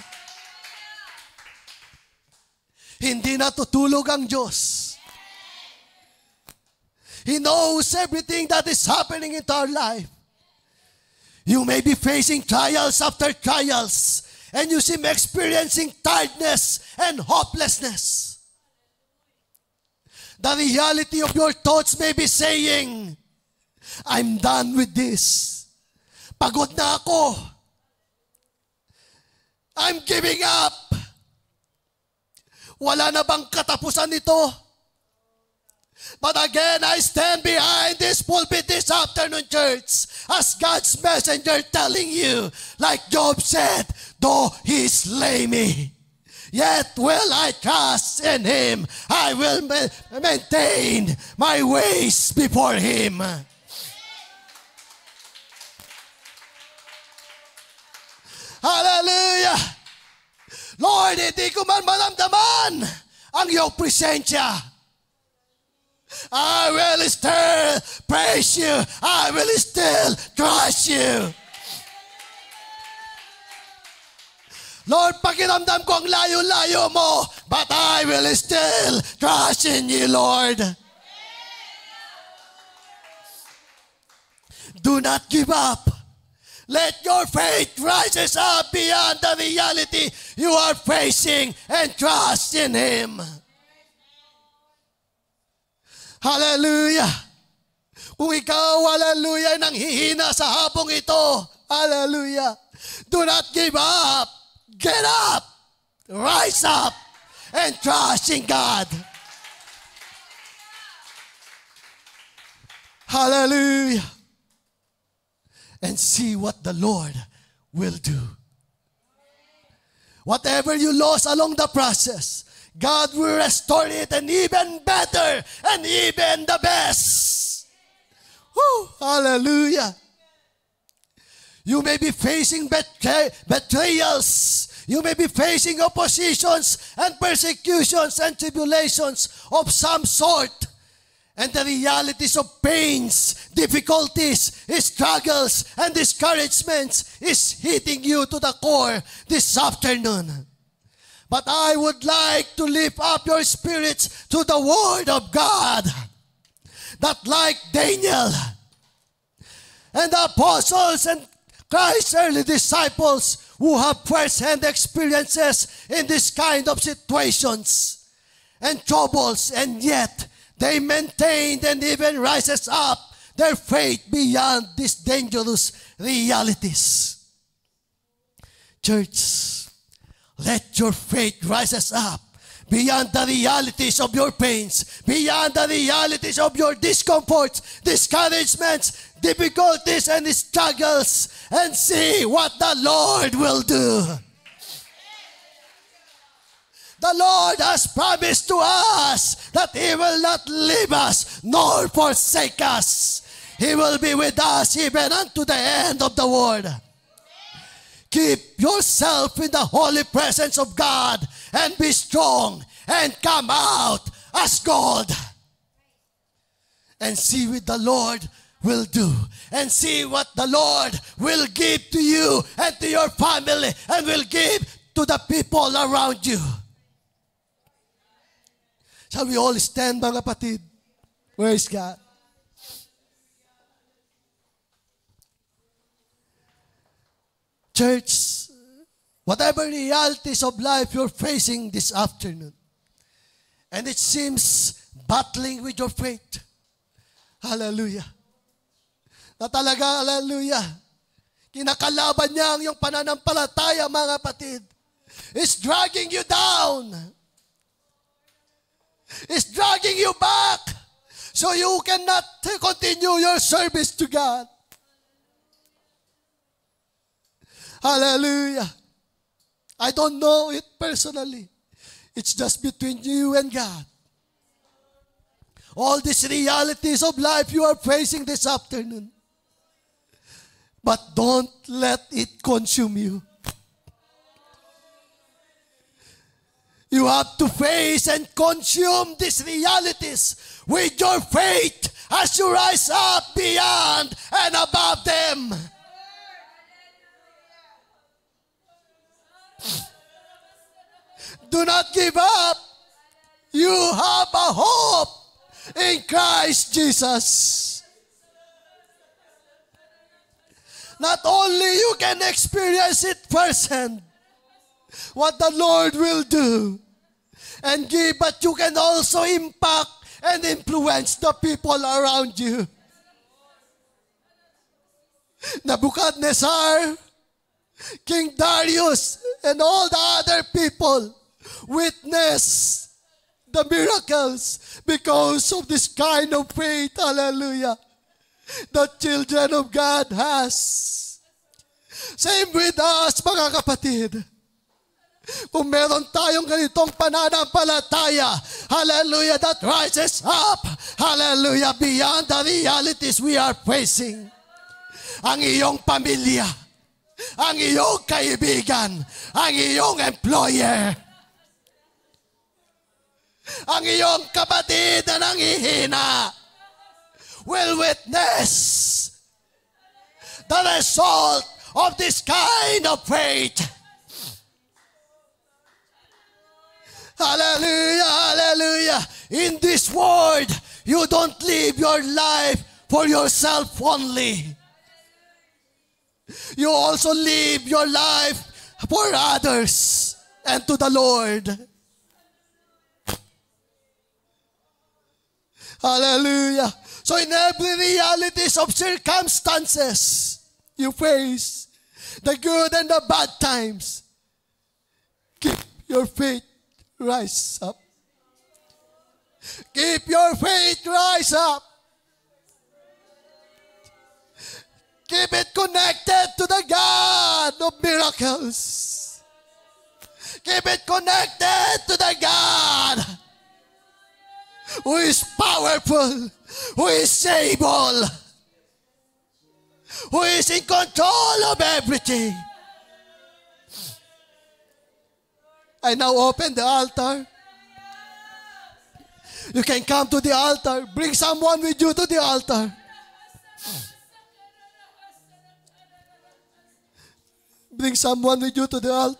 Hindi natutulog ang Diyos. He knows everything that is happening in our life. You may be facing trials after trials, and you seem experiencing tiredness and hopelessness. The reality of your thoughts may be saying, I'm done with this. Pagod na ako. I'm giving up. Wala na bang katapusan nito? But again, I stand behind this pulpit this afternoon, church, as God's messenger telling you, like Job said, though he slay me, yet will I trust in him. I will maintain my ways before him. Hallelujah! Lord, hindi ko man maramdaman ang iyong presensya. I will still praise you. I will still trust you. Lord, pakiramdam ko ang layo-layo mo, but I will still trust in you, Lord. Do not give up. Let your faith rises up beyond the reality you are facing and trust in Him. Hallelujah! Kung ikaw, hallelujah, nang hihina sa hapong ito, hallelujah, do not give up. Get up, rise up, and trust in God. Hallelujah! And see what the Lord will do. Whatever you lost along the process, God will restore it and even better and even the best. Woo, hallelujah. You may be facing betrayals. You may be facing oppositions and persecutions and tribulations of some sort. And the realities of pains, difficulties, struggles, and discouragements is hitting you to the core this afternoon. But I would like to lift up your spirits to the Word of God, that like Daniel and the apostles and Christ's early disciples who have first-hand experiences in this kind of situations and troubles, and yet they maintained and even rises up their faith beyond these dangerous realities. Church, let your faith rises up beyond the realities of your pains, beyond the realities of your discomforts, discouragements, difficulties, and struggles, and see what the Lord will do. The Lord has promised to us that He will not leave us nor forsake us. He will be with us even unto the end of the world. Keep yourself in the holy presence of God and be strong and come out as gold. And see what the Lord will do. And see what the Lord will give to you and to your family and will give to the people around you. Shall we all stand, mga kapatid? Praise God. Church, whatever realities of life you're facing this afternoon, and it seems battling with your faith, hallelujah, na talaga, hallelujah, kinakalaban niya ang iyong pananampalataya, mga kapatid, is dragging you down, is dragging you back, so you cannot continue your service to God. Hallelujah. I don't know it personally. It's just between you and God. All these realities of life you are facing this afternoon. But don't let it consume you. You have to face and consume these realities with your faith as you rise up beyond and above them. Do not give up. You have a hope in Christ Jesus. Not only you can experience it firsthand, what the Lord will do and give, but you can also impact and influence the people around you. Nebuchadnezzar, King Darius, and all the other people witness the miracles because of this kind of faith. Hallelujah. The children of God has. Same with us, mga kapatid. Kung meron tayong ganitong pananampalataya, hallelujah, that rises up, hallelujah, beyond the realities we are facing. Ang iyong pamilya, ang iyong kaibigan, ang iyong employer, ang iyong kapatid na nanghihina will witness the result of this kind of faith. Hallelujah, hallelujah. In this world, you don't live your life for yourself only. You also live your life for others and to the Lord. Hallelujah. So in every realities of circumstances you face, the good and the bad times, keep your faith. Rise up. Keep your faith, rise up. Keep it connected to the God of miracles. Keep it connected to the God who is powerful, who is able, who is in control of everything. I now open the altar. You can come to the altar. Bring someone with you to the altar. Bring someone with you to the altar.